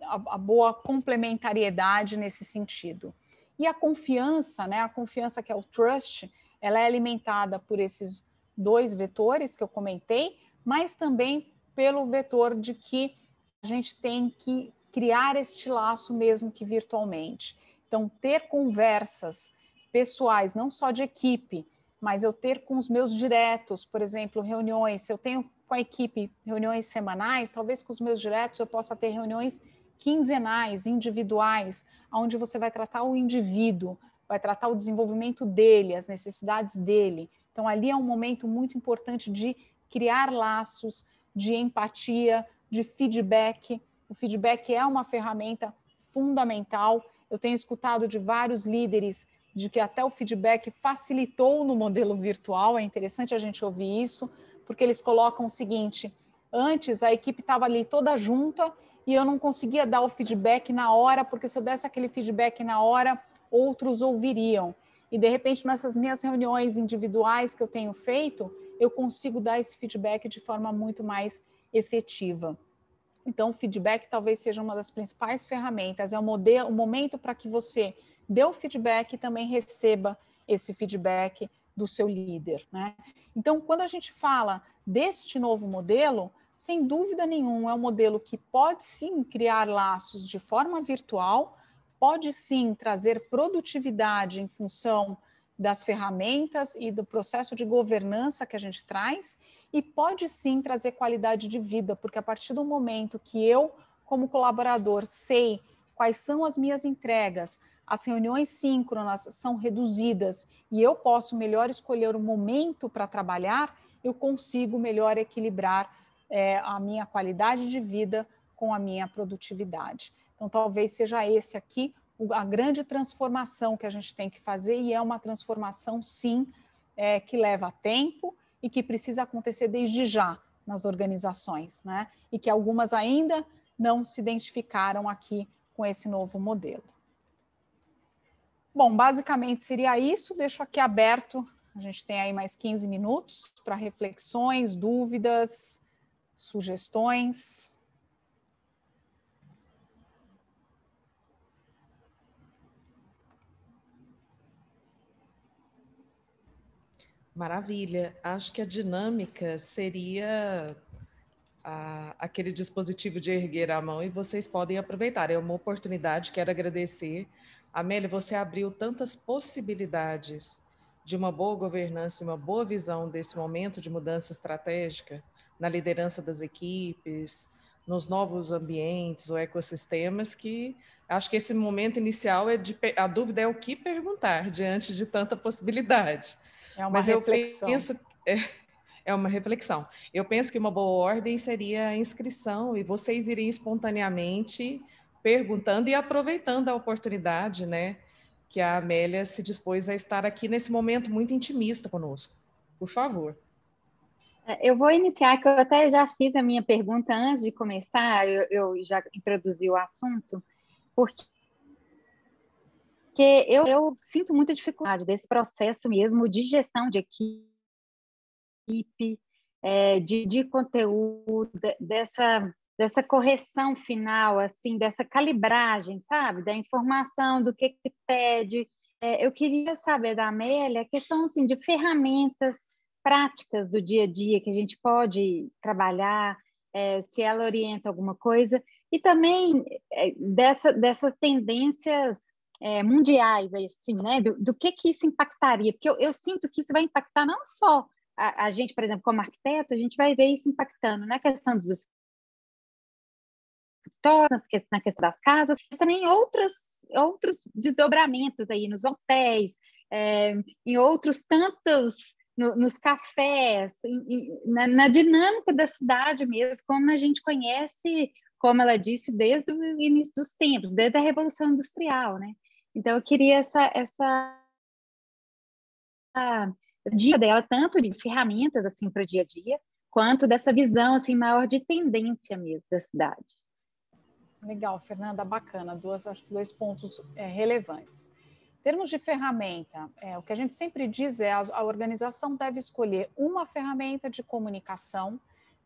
a boa complementariedade nesse sentido. E a confiança, né? A confiança que é o trust, ela é alimentada por esses dois vetores que eu comentei, mas também pelo vetor de que a gente tem que criar este laço mesmo que virtualmente. Então, ter conversas pessoais, não só de equipe, mas eu ter com os meus diretos, por exemplo, reuniões, se eu tenho com a equipe reuniões semanais, talvez com os meus diretos eu possa ter reuniões quinzenais, individuais, onde você vai tratar o indivíduo, vai tratar o desenvolvimento dele, as necessidades dele. Então, ali é um momento muito importante de criar laços, de empatia, de feedback. O feedback é uma ferramenta fundamental. Eu tenho escutado de vários líderes de que até o feedback facilitou no modelo virtual, é interessante a gente ouvir isso, porque eles colocam o seguinte: antes a equipe estava ali toda junta e eu não conseguia dar o feedback na hora, porque se eu desse aquele feedback na hora, outros ouviriam. E de repente, nessas minhas reuniões individuais que eu tenho feito, eu consigo dar esse feedback de forma muito mais efetiva. Então, o feedback talvez seja uma das principais ferramentas, é o momento para que você dê o feedback e também receba esse feedback do seu líder, né? Então, quando a gente fala deste novo modelo, sem dúvida nenhuma, é um modelo que pode sim criar laços de forma virtual, pode sim trazer produtividade em função das ferramentas e do processo de governança que a gente traz, e pode sim trazer qualidade de vida, porque a partir do momento que eu, como colaborador, sei quais são as minhas entregas, as reuniões síncronas são reduzidas e eu posso melhor escolher o momento para trabalhar, eu consigo melhor equilibrar a minha qualidade de vida com a minha produtividade. Então, talvez seja esse aqui a grande transformação que a gente tem que fazer, e é uma transformação, sim, que leva tempo e que precisa acontecer desde já nas organizações, né? E que algumas ainda não se identificaram aqui com esse novo modelo. Bom, basicamente seria isso, deixo aqui aberto, a gente tem aí mais 15 minutos para reflexões, dúvidas, sugestões. Maravilha. Acho que a dinâmica seria aquele dispositivo de erguer a mão e vocês podem aproveitar. É uma oportunidade, quero agradecer. Amélia, você abriu tantas possibilidades de uma boa governança, uma boa visão desse momento de mudança estratégica na liderança das equipes, nos novos ambientes ou ecossistemas, que acho que esse momento inicial a dúvida é o que perguntar diante de tanta possibilidade. É uma Mas reflexão. Eu penso... É uma reflexão. Eu penso que uma boa ordem seria a inscrição e vocês irem espontaneamente perguntando e aproveitando a oportunidade, né, que a Amélia se dispôs a estar aqui nesse momento muito intimista conosco. Por favor. Eu vou iniciar, que eu até já fiz a minha pergunta antes de começar, eu já introduzi o assunto, porque eu sinto muita dificuldade desse processo mesmo de gestão de equipe, de conteúdo, dessa correção final, assim, dessa calibragem, sabe? Da informação, do que se pede. Eu queria saber da Amélia a questão assim, de ferramentas práticas do dia a dia que a gente pode trabalhar, se ela orienta alguma coisa, e também dessas tendências mundiais, assim, né? Do que isso impactaria, porque eu sinto que isso vai impactar não só a gente, por exemplo, como arquiteto, a gente vai ver isso impactando na questão dos escritórios, na questão das casas, mas também outros desdobramentos aí nos hotéis, em outros tantos, nos cafés, na dinâmica da cidade mesmo, como a gente conhece, como ela disse, desde o início dos tempos, desde a Revolução Industrial, né? Então, eu queria essa dica dela, tanto de ferramentas assim para o dia a dia, quanto dessa visão assim maior de tendência mesmo da cidade. Legal, Fernanda, bacana. Acho que dois pontos relevantes. Em termos de ferramenta, o que a gente sempre diz é a organização deve escolher uma ferramenta de comunicação.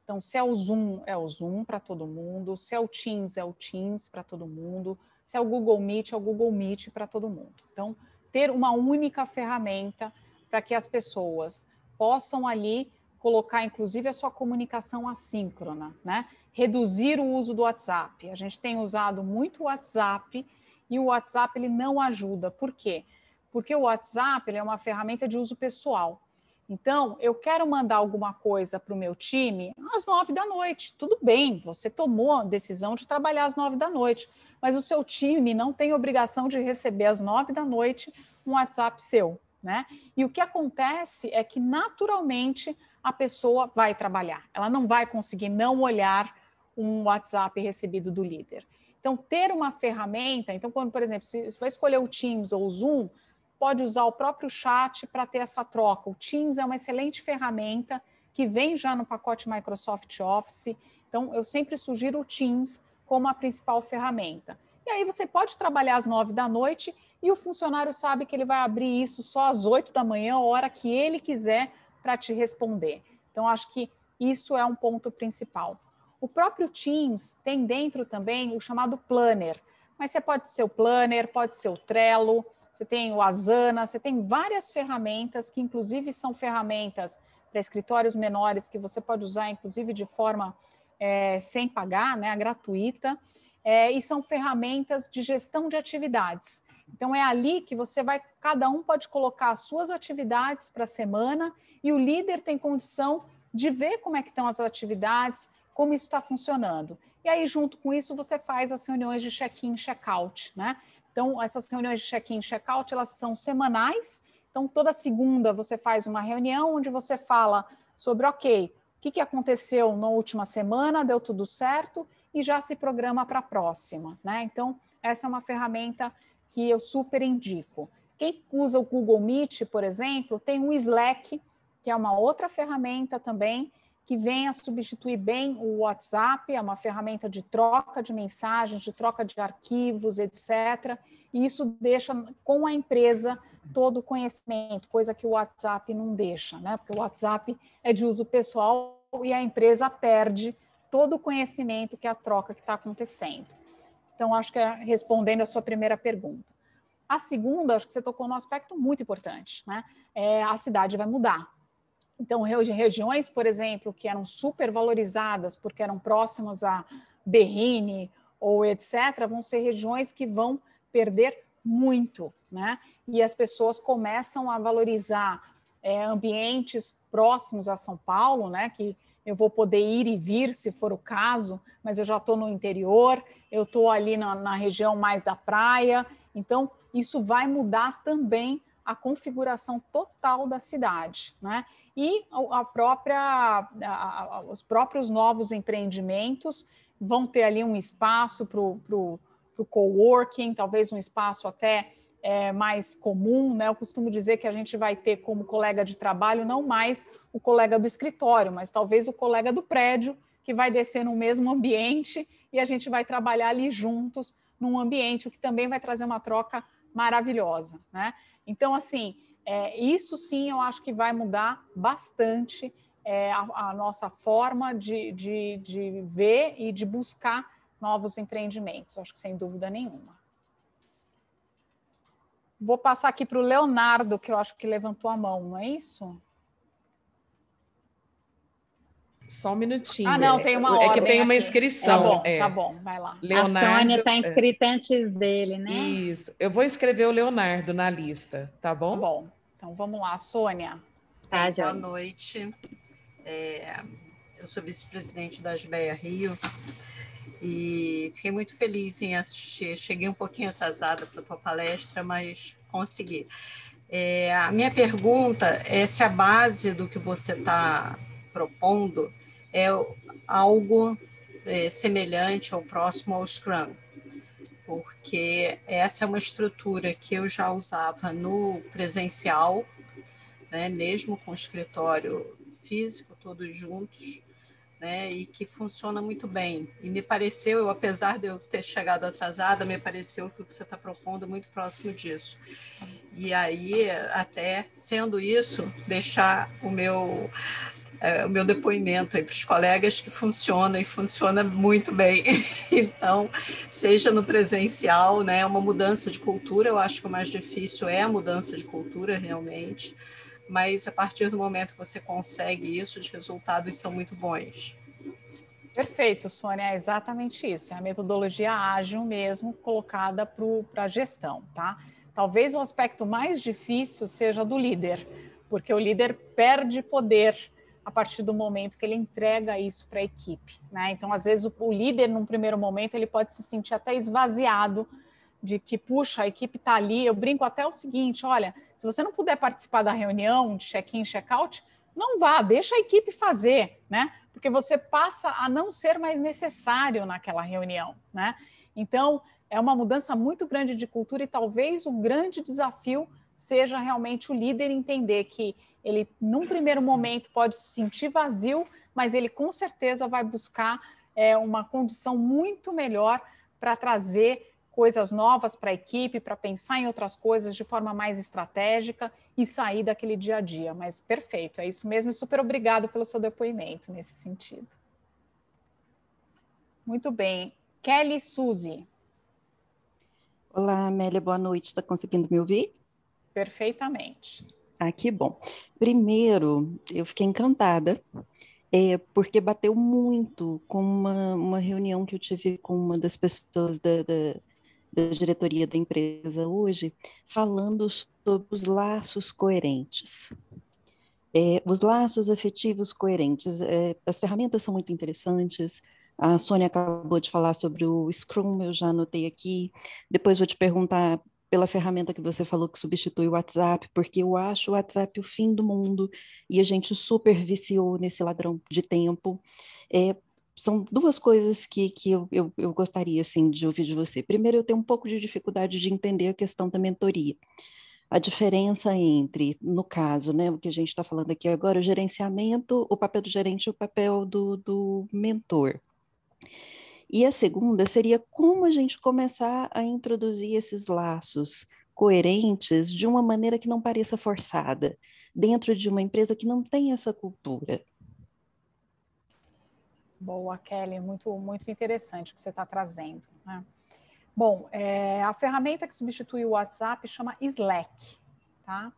Então, se é o Zoom para todo mundo, se é o Teams para todo mundo, se é o Google Meet para todo mundo. Então, ter uma única ferramenta para que as pessoas possam ali colocar, inclusive, a sua comunicação assíncrona, né? Reduzir o uso do WhatsApp. A gente tem usado muito o WhatsApp e o WhatsApp ele não ajuda. Por quê? Porque o WhatsApp ele é uma ferramenta de uso pessoal. Então, eu quero mandar alguma coisa para o meu time às 9 da noite. Tudo bem, você tomou a decisão de trabalhar às 9 da noite, mas o seu time não tem obrigação de receber às 9 da noite um WhatsApp seu, né? E o que acontece é que, naturalmente, a pessoa vai trabalhar. Ela não vai conseguir não olhar um WhatsApp recebido do líder. Então, ter uma ferramenta, então, quando, por exemplo, se você vai escolher o Teams ou o Zoom, pode usar o próprio chat para ter essa troca. O Teams é uma excelente ferramenta que vem já no pacote Microsoft Office. Então, eu sempre sugiro o Teams como a principal ferramenta. E aí você pode trabalhar às 9 da noite e o funcionário sabe que ele vai abrir isso só às 8 da manhã, a hora que ele quiser, para te responder. Então, acho que isso é um ponto principal. O próprio Teams tem dentro também o chamado Planner, mas você pode ser o Planner, pode ser o Trello, você tem o Asana, você tem várias ferramentas que, inclusive, são ferramentas para escritórios menores que você pode usar, inclusive, de forma sem pagar, né, gratuita, e são ferramentas de gestão de atividades. Então, é ali que cada um pode colocar as suas atividades para a semana e o líder tem condição de ver como é que estão as atividades, como isso está funcionando. E aí, junto com isso, você faz as reuniões de check-in e check-out, né? Então, essas reuniões de check-in e check-out, elas são semanais. Então, toda segunda você faz uma reunião onde você fala sobre, ok, o que aconteceu na última semana, deu tudo certo, e já se programa para a próxima, né? Então, essa é uma ferramenta que eu super indico. Quem usa o Google Meet, por exemplo, tem o Slack, que é uma outra ferramenta também, que vem a substituir bem o WhatsApp, é uma ferramenta de troca de mensagens, de troca de arquivos, etc. E isso deixa com a empresa todo o conhecimento, coisa que o WhatsApp não deixa, né? Porque o WhatsApp é de uso pessoal e a empresa perde todo o conhecimento que é a troca que está acontecendo. Então, acho que respondendo a sua primeira pergunta. A segunda, acho que você tocou num aspecto muito importante, né? A cidade vai mudar. Então, regiões, por exemplo, que eram super valorizadas porque eram próximas a Berrini ou etc., vão ser regiões que vão perder muito, né? E as pessoas começam a valorizar ambientes próximos a São Paulo, né? Que eu vou poder ir e vir, se for o caso, mas eu já estou no interior, eu estou ali na região mais da praia. Então, isso vai mudar também a configuração total da cidade, né? E os próprios novos empreendimentos vão ter ali um espaço para o coworking, talvez um espaço até mais comum, né? Eu costumo dizer que a gente vai ter como colega de trabalho não mais o colega do escritório, mas talvez o colega do prédio, que vai descer no mesmo ambiente e a gente vai trabalhar ali juntos num ambiente, o que também vai trazer uma troca maravilhosa, né? Então, assim, isso sim eu acho que vai mudar bastante a nossa forma de ver e de buscar novos empreendimentos, acho que sem dúvida nenhuma. Vou passar aqui para o Leonardo, que eu acho que levantou a mão, não é isso? Só um minutinho. Ah, não, tem uma ordem. É que tem uma aqui. inscrição. Tá bom, vai lá. Leonardo, a Sônia está inscrita antes dele, né? Isso. Eu vou escrever o Leonardo na lista, tá bom? Tá bom. Então, vamos lá, Sônia. Tá, boa noite. Eu sou vice-presidente da SBEA Rio e fiquei muito feliz em assistir. Cheguei um pouquinho atrasada para a tua palestra, mas consegui. A minha pergunta é se a base do que você está propondo é algo semelhante ou próximo ao Scrum, porque essa é uma estrutura que eu já usava no presencial, né, mesmo com o escritório físico, todos juntos, né, e que funciona muito bem. E me pareceu, apesar de eu ter chegado atrasada, me pareceu que o que você está propondo é muito próximo disso. E aí, até sendo isso, deixar o meu depoimento aí para os colegas que funciona e funciona muito bem. Então, seja no presencial, né, uma mudança de cultura, eu acho que o mais difícil é a mudança de cultura, realmente, mas a partir do momento que você consegue isso, os resultados são muito bons. Perfeito, Sônia, é exatamente isso, é a metodologia ágil mesmo, colocada para a gestão, tá? Talvez o aspecto mais difícil seja do líder, porque o líder perde poder a partir do momento que ele entrega isso para a equipe, né? Então, às vezes, o líder, num primeiro momento, ele pode se sentir até esvaziado de que, puxa, a equipe está ali. Eu brinco até o seguinte, olha, se você não puder participar da reunião de check-in, check-out, não vá, deixa a equipe fazer, né? Porque você passa a não ser mais necessário naquela reunião, né? Então, é uma mudança muito grande de cultura e talvez o grande desafio seja realmente o líder entender que ele, num primeiro momento, pode se sentir vazio, mas ele com certeza vai buscar uma condição muito melhor para trazer coisas novas para a equipe, para pensar em outras coisas de forma mais estratégica e sair daquele dia a dia. Mas perfeito, é isso mesmo e super obrigado pelo seu depoimento nesse sentido. Muito bem. Kelly Suzy. Olá, Amélia, boa noite. Está conseguindo me ouvir? Perfeitamente. Ah, que bom. Primeiro, eu fiquei encantada, porque bateu muito com uma reunião que eu tive com uma das pessoas da diretoria da empresa hoje, falando sobre os laços coerentes. Os laços afetivos coerentes. As ferramentas são muito interessantes. A Sônia acabou de falar sobre o Scrum, eu já anotei aqui. Depois vou te perguntar pela ferramenta que você falou que substitui o WhatsApp, porque eu acho o WhatsApp o fim do mundo e a gente super viciou nesse ladrão de tempo. São duas coisas que eu gostaria assim, de ouvir de você. Primeiro, eu tenho um pouco de dificuldade de entender a questão da mentoria. A diferença entre, no caso, né, o que a gente está falando aqui agora, o gerenciamento, o papel do gerente e o papel do mentor. E a segunda seria como a gente começar a introduzir esses laços coerentes de uma maneira que não pareça forçada, dentro de uma empresa que não tem essa cultura. Boa, Kelly, muito, muito interessante o que você está trazendo, né? Bom, a ferramenta que substitui o WhatsApp chama Slack, tá?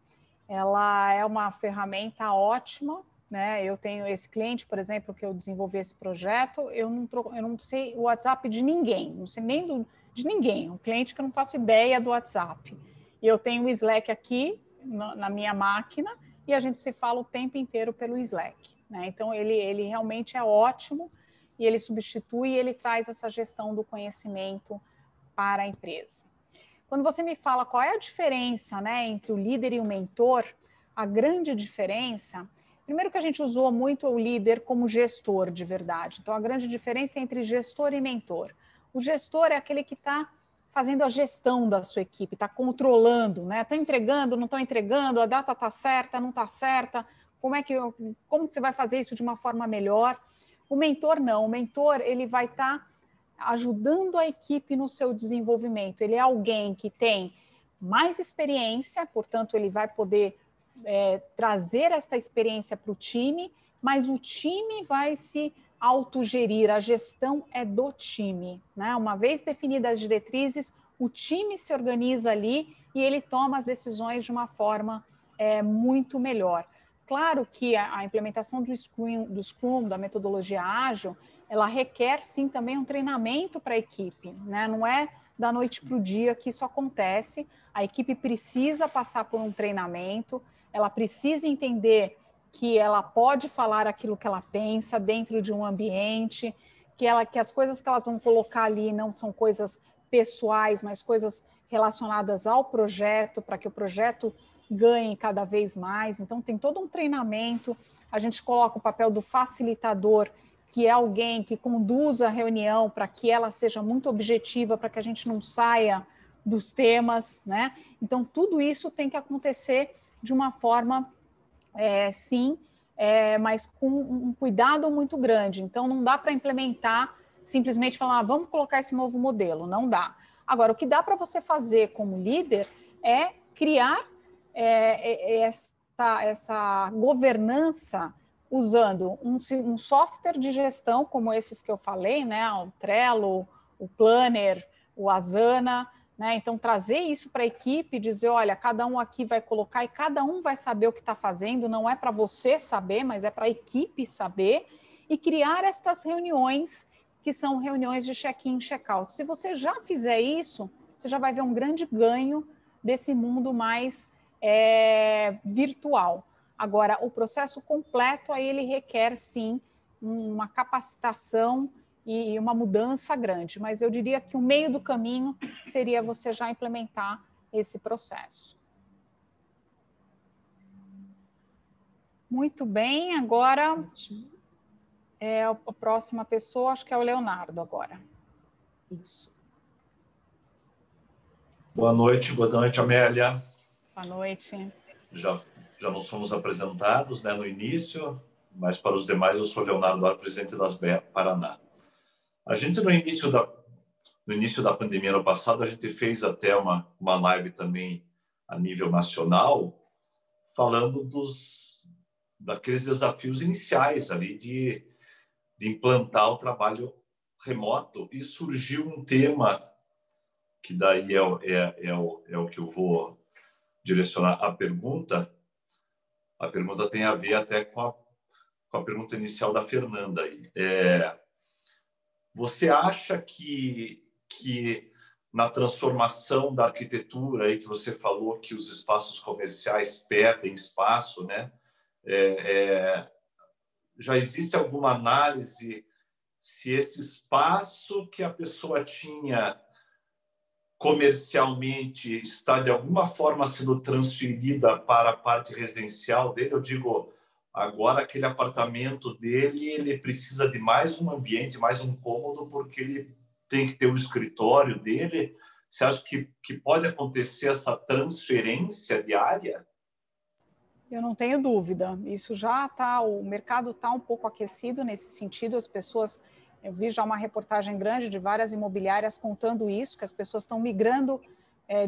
Ela é uma ferramenta ótima né? Eu tenho esse cliente, por exemplo, que eu desenvolvi esse projeto, eu não sei o WhatsApp de ninguém, não sei nem de ninguém, um cliente que eu não faço ideia do WhatsApp. E eu tenho o Slack aqui na minha máquina e a gente se fala o tempo inteiro pelo Slack, né? Então, ele realmente é ótimo e ele substitui e ele traz essa gestão do conhecimento para a empresa. Quando você me fala qual é a diferença, né, entre o líder e o mentor, a grande diferença, primeiro que a gente usou muito o líder como gestor de verdade. Então, a grande diferença é entre gestor e mentor. O gestor é aquele que está fazendo a gestão da sua equipe, está controlando, né? Está entregando, não está entregando, a data está certa, não está certa, como você vai fazer isso de uma forma melhor? O mentor não, o mentor ele vai estar ajudando a equipe no seu desenvolvimento. Ele é alguém que tem mais experiência, portanto, ele vai poder trazer esta experiência para o time, mas o time vai se autogerir, a gestão é do time, né? Uma vez definidas as diretrizes, o time se organiza ali e ele toma as decisões de uma forma muito melhor. Claro que a implementação do Scrum, da metodologia ágil, ela requer sim também um treinamento para a equipe, né? Não é da noite para o dia que isso acontece, a equipe precisa passar por um treinamento, ela precisa entender que ela pode falar aquilo que ela pensa dentro de um ambiente, que as coisas que elas vão colocar ali não são coisas pessoais, mas coisas relacionadas ao projeto, para que o projeto ganhe cada vez mais. Então, tem todo um treinamento, a gente coloca o papel do facilitador, que é alguém que conduz a reunião para que ela seja muito objetiva, para que a gente não saia dos temas, né? Então, tudo isso tem que acontecer de uma forma mas com um cuidado muito grande. Então, não dá para implementar, simplesmente falar, vamos colocar esse novo modelo. Não dá. Agora, o que dá para você fazer como líder é criar essa governança usando um software de gestão, como esses que eu falei, né? O Trello, o Planner, o Asana, né? Então, trazer isso para a equipe, dizer, olha, cada um aqui vai colocar e cada um vai saber o que está fazendo, não é para você saber, mas é para a equipe saber, e criar estas reuniões, que são reuniões de check-in e check-out. Se você já fizer isso, você já vai ver um grande ganho desse mundo mais virtual. Agora, o processo completo, aí ele requer, sim, uma capacitação e uma mudança grande, mas eu diria que o meio do caminho seria você já implementar esse processo. Muito bem, agora a próxima pessoa, acho que é o Leonardo agora. Isso. Boa noite, Amélia. Boa noite. Já nos fomos apresentados, né, no início, mas para os demais eu sou Leonardo, presidente das BEA Paraná. A gente, no início da pandemia, ano passado, a gente fez até uma live também a nível nacional, falando daqueles desafios iniciais ali de implantar o trabalho remoto, e surgiu um tema que daí é o que eu vou direcionar a pergunta. A pergunta tem a ver até com a pergunta inicial da Fernanda aí. Você acha que na transformação da arquitetura aí que você falou que os espaços comerciais perdem espaço, né? Já existe alguma análise se esse espaço que a pessoa tinha comercialmente está de alguma forma sendo transferida para a parte residencial dele? Eu digo, agora aquele apartamento dele, ele precisa de mais um ambiente, mais um cômodo, porque ele tem que ter o escritório dele. Você acha que pode acontecer essa transferência de área? Eu não tenho dúvida. Isso já está, o mercado está um pouco aquecido nesse sentido. As pessoas, eu vi já uma reportagem grande de várias imobiliárias contando isso, que as pessoas estão migrando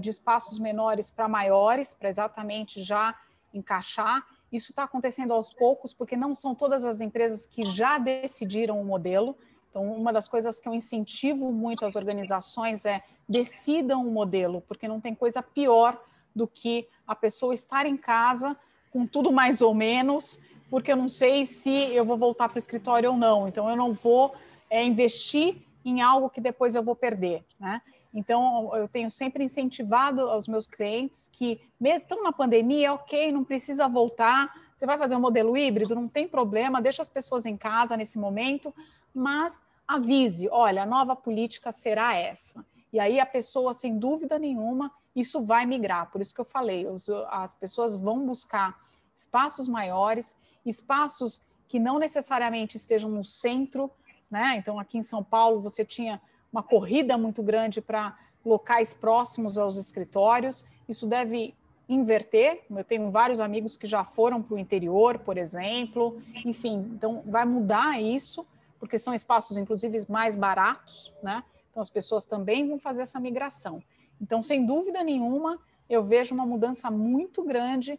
de espaços menores para maiores, para exatamente já encaixar. Isso está acontecendo aos poucos, porque não são todas as empresas que já decidiram o modelo. Então, uma das coisas que eu incentivo muito as organizações é decidam o modelo, porque não tem coisa pior do que a pessoa estar em casa com tudo mais ou menos porque eu não sei se eu vou voltar para o escritório ou não. Então, eu não vou investir em algo que depois eu vou perder, né? Então, eu tenho sempre incentivado aos meus clientes que, mesmo estando na pandemia, ok, não precisa voltar, você vai fazer um modelo híbrido, não tem problema, deixa as pessoas em casa nesse momento, mas avise, olha, a nova política será essa. E aí a pessoa, sem dúvida nenhuma, isso vai migrar. Por isso que eu falei, as pessoas vão buscar espaços maiores, espaços que não necessariamente estejam no centro, né? Então, aqui em São Paulo, você tinha uma corrida muito grande para locais próximos aos escritórios. Isso deve inverter. Eu tenho vários amigos que já foram para o interior, por exemplo. Enfim, então vai mudar isso, porque são espaços, inclusive, mais baratos, né? Então, as pessoas também vão fazer essa migração. Então, sem dúvida nenhuma, eu vejo uma mudança muito grande,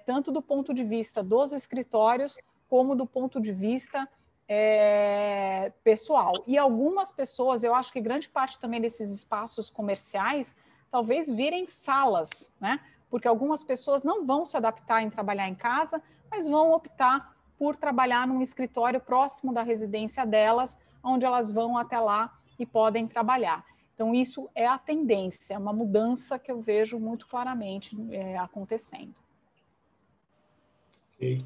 tanto do ponto de vista dos escritórios, como do ponto de vista pessoal. E algumas pessoas, eu acho que grande parte também desses espaços comerciais, talvez virem salas, né? Porque algumas pessoas não vão se adaptar em trabalhar em casa, mas vão optar por trabalhar num escritório próximo da residência delas, onde elas vão até lá e podem trabalhar. Então, isso é a tendência, é uma mudança que eu vejo muito claramente acontecendo. Ok.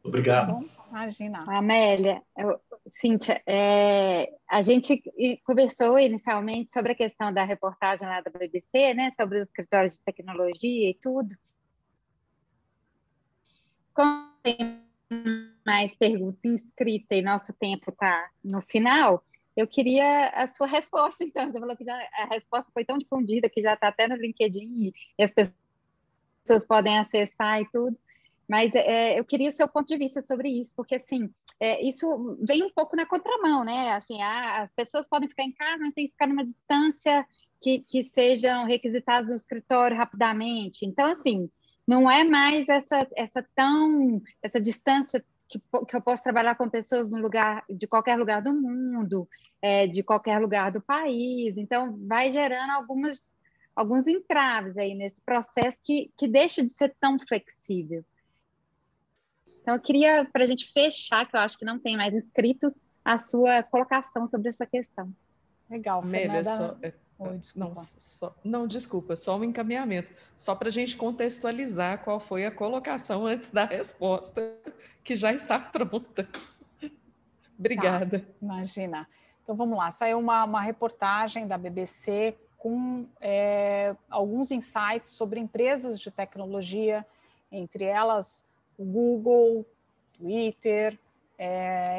Obrigado. Bom, imagina. Amélia, Cíntia, a gente conversou inicialmente sobre a questão da reportagem lá da BBC, né, sobre os escritórios de tecnologia e tudo. Como tem mais pergunta inscrita e nosso tempo está no final, eu queria a sua resposta, então. Você falou que a resposta foi tão difundida que já está até no LinkedIn e as pessoas podem acessar e tudo. Mas eu queria o seu ponto de vista sobre isso, porque assim, isso vem um pouco na contramão, né? Assim, as pessoas podem ficar em casa, mas tem que ficar numa distância que sejam requisitados no escritório rapidamente. Então, assim, não é mais essa distância que eu posso trabalhar com pessoas de qualquer lugar do mundo, de qualquer lugar do país. Então, vai gerando alguns entraves aí nesse processo que deixa de ser tão flexível. Então, eu queria, para a gente fechar, que eu acho que não tem mais inscritos, a sua colocação sobre essa questão. Legal, Fernanda. Desculpa, só um encaminhamento. Só para a gente contextualizar qual foi a colocação antes da resposta, que já está pronta. Obrigada. Tá, imagina. Então, vamos lá. Saiu uma reportagem da BBC com alguns insights sobre empresas de tecnologia, entre elas o Google, Twitter,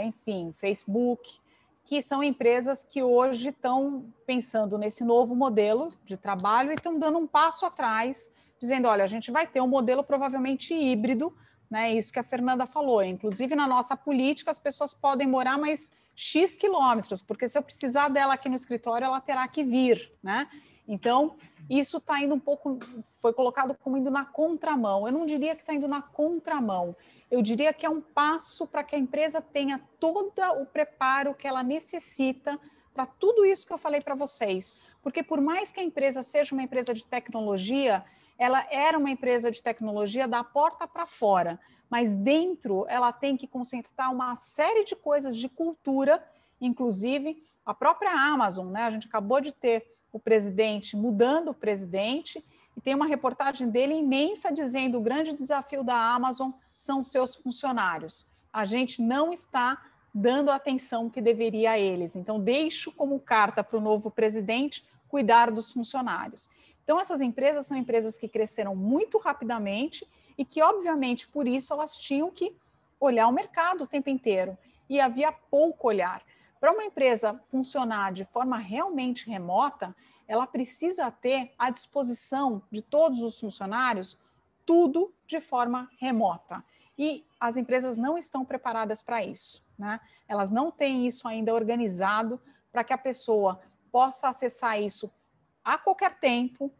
enfim, Facebook, que são empresas que hoje estão pensando nesse novo modelo de trabalho e estão dando um passo atrás, dizendo, olha, a gente vai ter um modelo provavelmente híbrido, né? Isso que a Fernanda falou. Inclusive, na nossa política, as pessoas podem morar mais X quilômetros, porque se eu precisar dela aqui no escritório, ela terá que vir, né? Então, isso está indo um pouco, foi colocado como indo na contramão. Eu não diria que está indo na contramão. Eu diria que é um passo para que a empresa tenha todo o preparo que ela necessita para tudo isso que eu falei para vocês. Porque por mais que a empresa seja uma empresa de tecnologia, ela era uma empresa de tecnologia da porta para fora, mas dentro ela tem que concentrar uma série de coisas de cultura, inclusive a própria Amazon, né? A gente acabou de ter o presidente mudando o presidente, e tem uma reportagem dele imensa dizendo: o grande desafio da Amazon são os seus funcionários. A gente não está dando a atenção que deveria a eles. Então, deixo como carta para o novo presidente cuidar dos funcionários. Então, essas empresas são empresas que cresceram muito rapidamente e que, obviamente, por isso, elas tinham que olhar o mercado o tempo inteiro. E havia pouco olhar. Para uma empresa funcionar de forma realmente remota, ela precisa ter à disposição de todos os funcionários tudo de forma remota. E as empresas não estão preparadas para isso, né? Elas não têm isso ainda organizado para que a pessoa possa acessar isso a qualquer tempo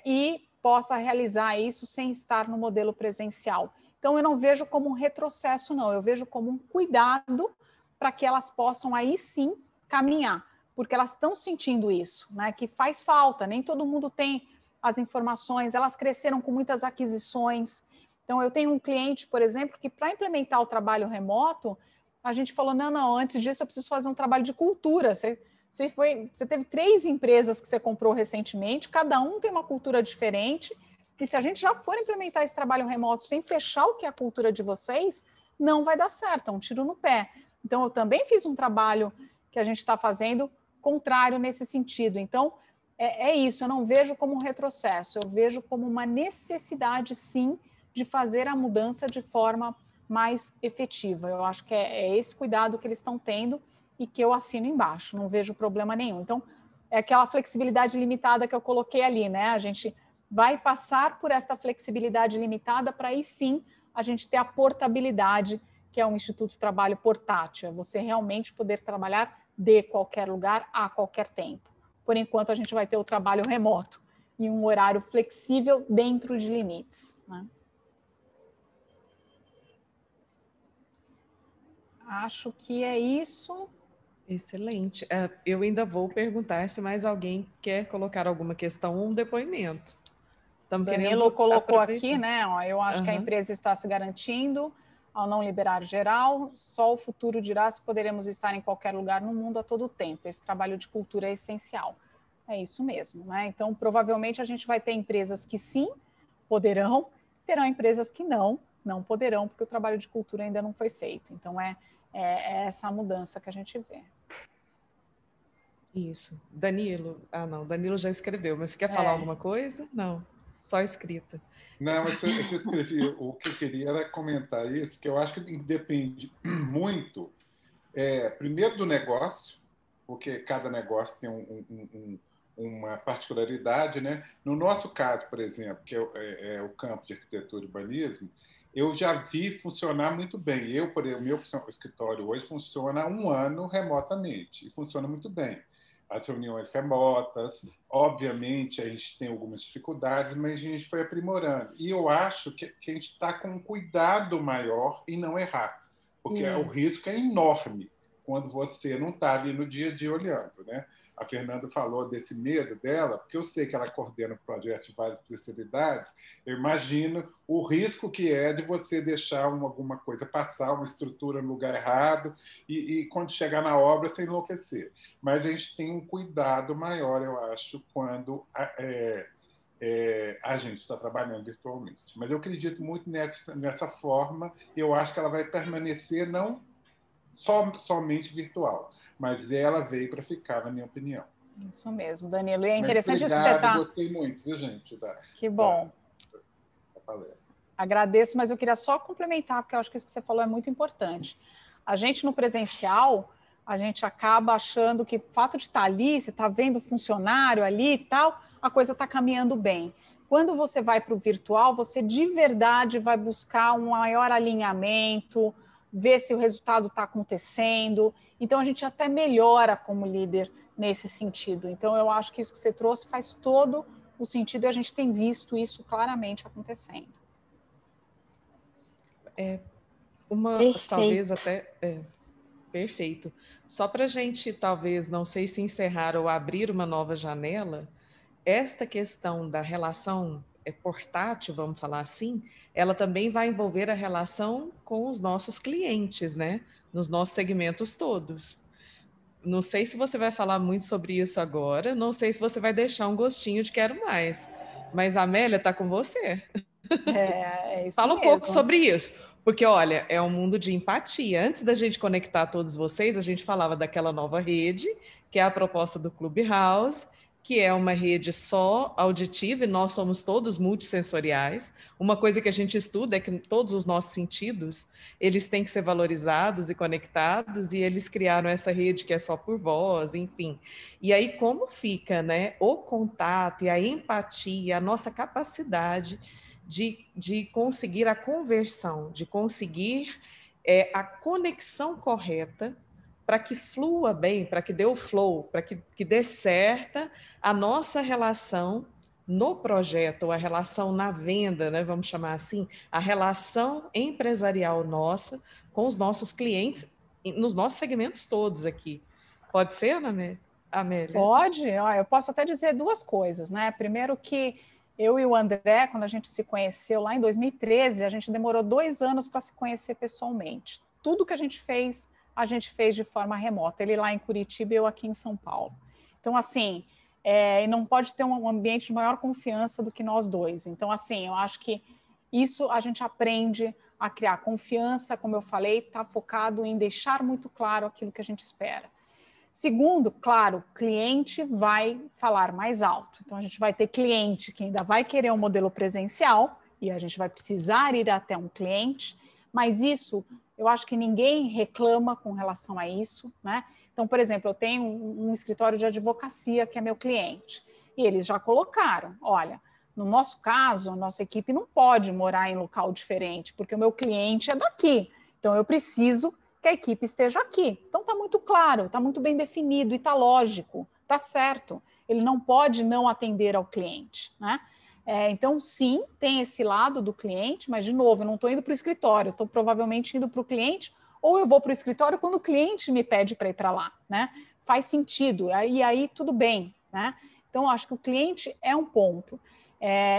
e possa realizar isso sem estar no modelo presencial. Então, eu não vejo como um retrocesso, não. Eu vejo como um cuidado para que elas possam aí sim caminhar, porque elas estão sentindo isso, né? Que faz falta, nem todo mundo tem as informações, elas cresceram com muitas aquisições, Então, eu tenho um cliente, por exemplo, que para implementar o trabalho remoto, a gente falou, não, antes disso eu preciso fazer um trabalho de cultura. Você teve 3 empresas que você comprou recentemente, cada um tem uma cultura diferente, e se a gente já for implementar esse trabalho remoto sem fechar o que é a cultura de vocês, não vai dar certo, é um tiro no pé. Então, eu também fiz um trabalho que a gente está fazendo contrário nesse sentido. Então, é isso, eu não vejo como um retrocesso, eu vejo como uma necessidade, sim, de fazer a mudança de forma mais efetiva. Eu acho que é esse cuidado que eles estão tendo e que eu assino embaixo, não vejo problema nenhum. Então, é aquela flexibilidade limitada que eu coloquei ali, né? A gente vai passar por esta flexibilidade limitada para aí sim a gente ter a portabilidade, que é um Instituto de Trabalho portátil, é você realmente poder trabalhar de qualquer lugar, a qualquer tempo. Por enquanto, a gente vai ter o trabalho remoto em um horário flexível dentro de limites, né? Acho que é isso. Excelente. Eu ainda vou perguntar se mais alguém quer colocar alguma questão ou um depoimento. Danilo colocou aqui, né? Ó, eu acho que a empresa está se garantindo ao não liberar geral, só o futuro dirá se poderemos estar em qualquer lugar no mundo a todo tempo. Esse trabalho de cultura é essencial. É isso mesmo, né? Então, provavelmente a gente vai ter empresas que sim poderão, terão empresas que não poderão, porque o trabalho de cultura ainda não foi feito. Então, é essa mudança que a gente vê. Isso. Danilo. Não, Danilo já escreveu, mas você quer falar alguma coisa? Não, só escrita. Não, eu escrevi. O que eu queria era comentar isso, que eu acho que depende muito, primeiro do negócio, porque cada negócio tem uma particularidade, né? No nosso caso, por exemplo, que é o campo de arquitetura e urbanismo, eu já vi funcionar muito bem. Por exemplo, meu escritório hoje funciona há 1 ano remotamente e funciona muito bem. As reuniões remotas, obviamente a gente tem algumas dificuldades, mas a gente foi aprimorando. E eu acho que a gente está com um cuidado maior em não errar, porque o risco é enorme quando você não está ali no dia a dia olhando, né? A Fernanda falou desse medo dela, porque eu sei que ela coordena um projeto de várias especialidades, eu imagino o risco que é de você deixar alguma coisa passar, uma estrutura no lugar errado, e quando chegar na obra, você enlouquecer. Mas a gente tem um cuidado maior, eu acho, quando a gente está trabalhando virtualmente. Mas eu acredito muito nessa forma, e eu acho que ela vai permanecer não somente virtual, mas ela veio para ficar, na minha opinião. Isso mesmo, Danilo. E é interessante isso que você está... Gostei muito, viu, gente? Que bom. Da palestra. Agradeço, mas eu queria só complementar, porque eu acho que isso que você falou é muito importante. A gente, no presencial, a gente acaba achando que o fato de estar ali, você está vendo o funcionário ali e tal, a coisa está caminhando bem. Quando você vai para o virtual, você de verdade vai buscar um maior alinhamento, ver se o resultado está acontecendo. Então, a gente até melhora como líder nesse sentido. Então, eu acho que isso que você trouxe faz todo o sentido e a gente tem visto isso claramente acontecendo. Talvez até... perfeito. Só para a gente, talvez, não sei se encerrar ou abrir uma nova janela, esta questão da relação portátil, vamos falar assim, ela também vai envolver a relação com os nossos clientes, né? Nos nossos segmentos todos. Não sei se você vai falar muito sobre isso agora, não sei se você vai deixar um gostinho de quero mais, mas a Amélia está com você. É isso Fala um mesmo. pouco sobre isso, porque, olha, é um mundo de empatia. Antes da gente conectar todos vocês, a gente falava daquela nova rede, que é a proposta do Clubhouse, que é uma rede só auditiva, e nós somos todos multissensoriais. Uma coisa que a gente estuda é que todos os nossos sentidos, eles têm que ser valorizados e conectados, e eles criaram essa rede que é só por voz, enfim. E aí, como fica, né, o contato e a empatia, a nossa capacidade de conseguir a conversão, de conseguir a conexão correta para que flua bem, para que dê o flow, para que dê certa a nossa relação no projeto, ou a relação na venda, né, vamos chamar assim, a relação empresarial nossa com os nossos clientes, nos nossos segmentos todos aqui. Pode ser, Amélia? Pode. Eu posso até dizer 2 coisas, né? Primeiro que Eu e o André, quando a gente se conheceu lá em 2013, a gente demorou 2 anos para se conhecer pessoalmente. Tudo que a gente fez de forma remota. Ele lá em Curitiba e eu aqui em São Paulo. Então, assim, e não pode ter um ambiente de maior confiança do que nós dois. Então, assim, eu acho que isso a gente aprende a criar confiança, como eu falei, está focado em deixar muito claro aquilo que a gente espera. Segundo, claro, o cliente vai falar mais alto. Então, a gente vai ter cliente que ainda vai querer um modelo presencial e a gente vai precisar ir até um cliente, mas isso, eu acho que ninguém reclama com relação a isso, né? Então, por exemplo, eu tenho um escritório de advocacia que é meu cliente e eles já colocaram, olha, no nosso caso, a nossa equipe não pode morar em local diferente, porque o meu cliente é daqui, então eu preciso que a equipe esteja aqui. Então está muito claro, está muito bem definido e está lógico, está certo. Ele não pode não atender ao cliente, né? Então, sim, tem esse lado do cliente, mas, de novo, eu não estou indo para o escritório, estou provavelmente indo para o cliente, ou eu vou para o escritório quando o cliente me pede para ir para lá, né? Faz sentido, e aí tudo bem, né? Então, acho que o cliente é um ponto.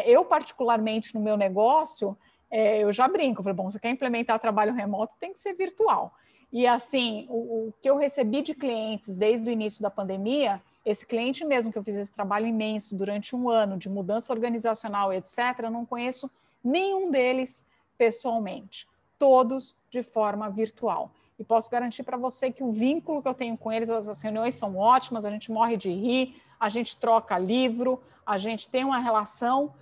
Eu, particularmente, no meu negócio, eu já brinco, eu falei, bom, se você quer implementar trabalho remoto, tem que ser virtual. E assim, o que eu recebi de clientes desde o início da pandemia, esse cliente mesmo que eu fiz esse trabalho imenso durante 1 ano de mudança organizacional, etc., eu não conheço nenhum deles pessoalmente, todos de forma virtual. E posso garantir para você que o vínculo que eu tenho com eles, as reuniões são ótimas, a gente morre de rir, a gente troca livro, a gente tem uma relação,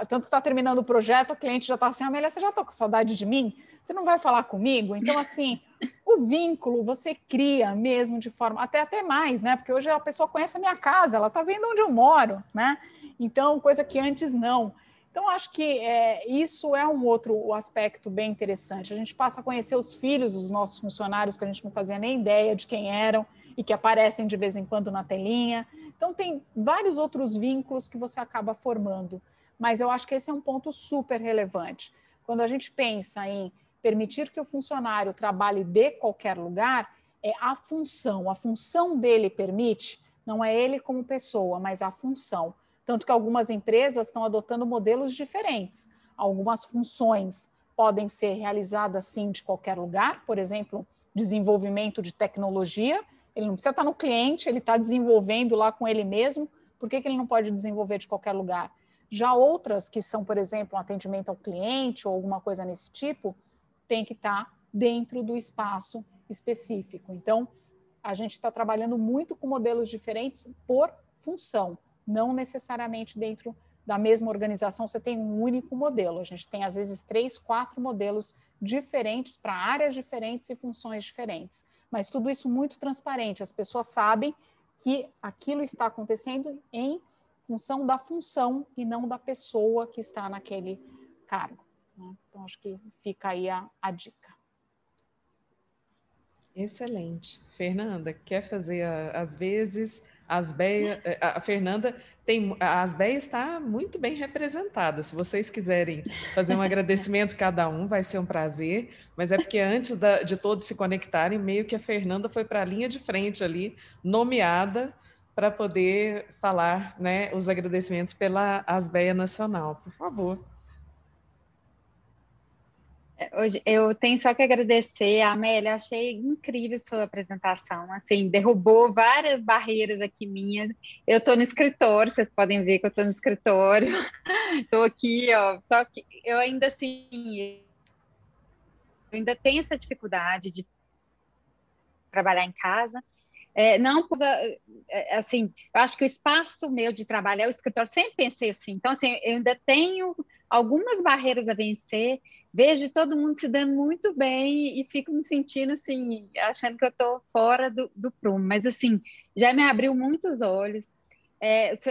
tanto que está terminando o projeto, o cliente já está assim, Amélia, você já está com saudade de mim? Você não vai falar comigo? Então, assim, o vínculo você cria mesmo de forma, até mais, né? Porque hoje a pessoa conhece a minha casa, ela está vendo onde eu moro, né? Então, coisa que antes não. Então, acho que isso é um outro aspecto bem interessante. A gente passa a conhecer os filhos dos nossos funcionários, que a gente não fazia nem ideia de quem eram e que aparecem de vez em quando na telinha. Então, tem vários outros vínculos que você acaba formando. Mas eu acho que esse é um ponto super relevante. Quando a gente pensa em permitir que o funcionário trabalhe de qualquer lugar, é a função dele permite, não é ele como pessoa, mas a função. Tanto que algumas empresas estão adotando modelos diferentes. Algumas funções podem ser realizadas, sim, de qualquer lugar, por exemplo, desenvolvimento de tecnologia, ele não precisa estar no cliente, ele está desenvolvendo lá com ele mesmo, por que ele não pode desenvolver de qualquer lugar? Já outras que são, por exemplo, um atendimento ao cliente ou alguma coisa nesse tipo, tem que estar dentro do espaço específico. Então, a gente está trabalhando muito com modelos diferentes por função, não necessariamente dentro da mesma organização você tem um único modelo. A gente tem, às vezes, 3, 4 modelos diferentes para áreas diferentes e funções diferentes. Mas tudo isso muito transparente. As pessoas sabem que aquilo está acontecendo em função da função e não da pessoa que está naquele cargo. Então, acho que fica aí a dica. Excelente. Fernanda, quer fazer às vezes, a Fernanda tem, a Asbeia está muito bem representada. Se vocês quiserem fazer um agradecimento cada um, vai ser um prazer, mas é porque antes de todos se conectarem, meio que a Fernanda foi para a linha de frente ali, nomeada para poder falar, né, os agradecimentos pela Asbeia Nacional. Por favor. Hoje eu tenho só que agradecer, Amélia, achei incrível sua apresentação, assim, derrubou várias barreiras aqui minhas. Eu estou no escritório, vocês podem ver que eu estou no escritório, estou aqui, ó, só que eu ainda assim, eu ainda tenho essa dificuldade de trabalhar em casa. Não, assim, eu acho que o espaço meu de trabalho é o escritório, sempre pensei assim, então, assim, eu ainda tenho algumas barreiras a vencer, vejo todo mundo se dando muito bem e fico me sentindo, assim, achando que eu estou fora do prumo, mas, assim, já me abriu muitos olhos.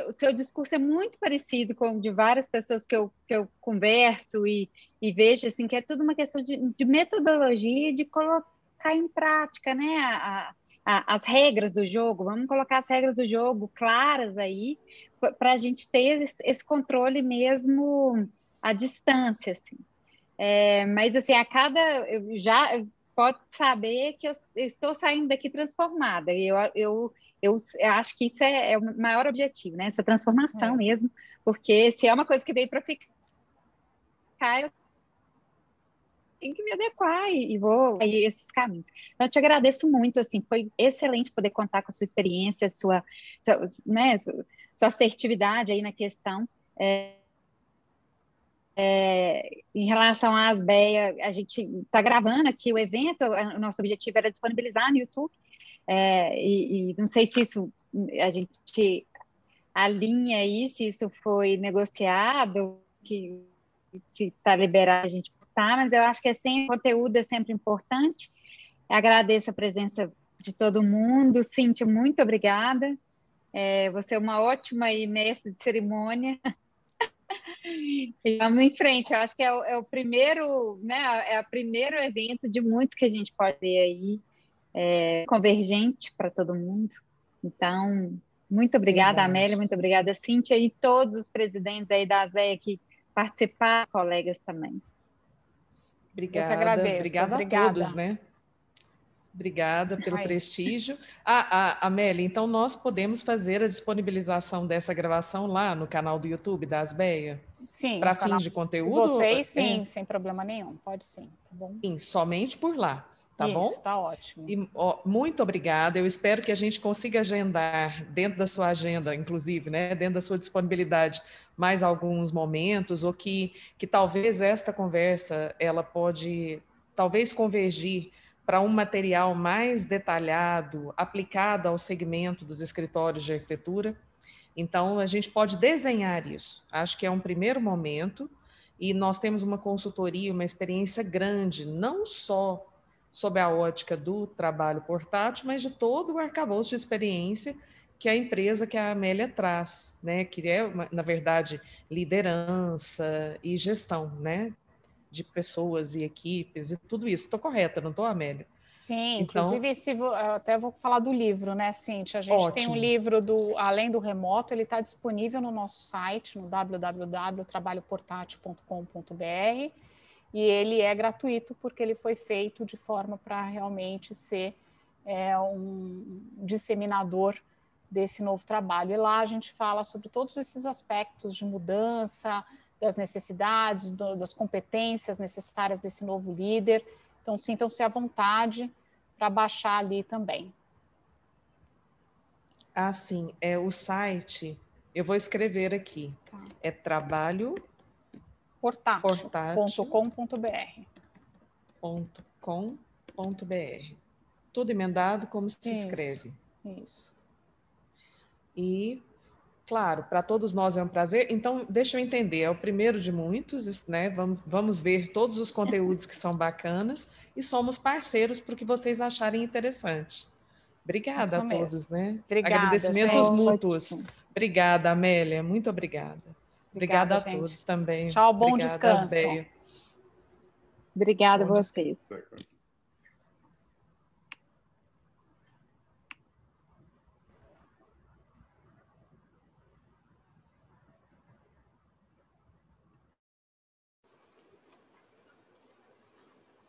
O seu discurso é muito parecido com o de várias pessoas que eu converso e vejo, assim, que é tudo uma questão de metodologia e de colocar em prática, né, as regras do jogo, vamos colocar as regras do jogo claras aí, para a gente ter esse controle mesmo à distância, assim. Mas, assim, eu já pode saber que eu estou saindo daqui transformada, e eu acho que isso é o maior objetivo, né? Essa transformação mesmo, porque se é uma coisa que veio para ficar, eu tenho que me adequar e vou aí esses caminhos. Então, eu te agradeço muito, assim, foi excelente poder contar com a sua experiência, né, sua assertividade aí na questão. Em relação à Asbeia, a gente está gravando aqui o evento, o nosso objetivo era disponibilizar no YouTube, e não sei se isso a gente alinha aí, se isso foi negociado, que se está liberado a gente postar, mas eu acho que conteúdo é sempre importante. Eu agradeço a presença de todo mundo. Cíntia, muito obrigada. Você é uma ótima mestre de cerimônia. E vamos em frente. Eu acho que é o primeiro, né? É o primeiro evento de muitos que a gente pode ter aí, convergente para todo mundo. Então, muito obrigada, Amélia, muito obrigada, Cíntia, e todos os presidentes aí da Asbeia que participaram, colegas também. Obrigada, eu que agradeço. Obrigada a todos, né? Obrigada pelo prestígio. Amélia, então nós podemos fazer a disponibilização dessa gravação lá no canal do YouTube da Asbeia? Sim. Para fins de conteúdo? Vocês, sim, sem problema nenhum. Pode sim, tá bom? Sim, somente por lá, tá bom? Isso, tá ótimo. E, muito obrigada. Eu espero que a gente consiga agendar dentro da sua agenda, inclusive, né, dentro da sua disponibilidade, mais alguns momentos, ou que talvez esta conversa ela pode talvez convergir para um material mais detalhado, aplicado ao segmento dos escritórios de arquitetura. Então, a gente pode desenhar isso. Acho que é um primeiro momento, e nós temos uma consultoria, uma experiência grande, não só sob a ótica do trabalho portátil, mas de todo o arcabouço de experiência que a empresa, que a Amélia traz, né? Que é, na verdade, liderança e gestão, né? De pessoas e equipes e tudo isso. Estou correta, não estou, Amélia? Sim, Então, inclusive, até vou falar do livro, né, Cíntia? A gente tem um livro Além do Remoto, ele está disponível no nosso site, no www.trabalhoportátil.com.br, e ele é gratuito porque ele foi feito de forma para realmente ser um disseminador desse novo trabalho. E lá a gente fala sobre todos esses aspectos de mudança, das necessidades, das competências necessárias desse novo líder. Então, sintam-se à vontade para baixar ali também. Sim, o site, eu vou escrever aqui, tá. É trabalhoportátil.com.br. Tudo emendado como se escreve. Isso. E, claro, para todos nós é um prazer. Então, deixa eu entender, é o primeiro de muitos, né? Vamos ver todos os conteúdos que são bacanas e somos parceiros para o que vocês acharem interessante. Obrigada a todos, né? Obrigada, agradecimentos gente. mútuos. Obrigada, Amélia, muito obrigada. Obrigada a todos também. Tchau, bom obrigada, descanso. Asbeia. Obrigada a vocês.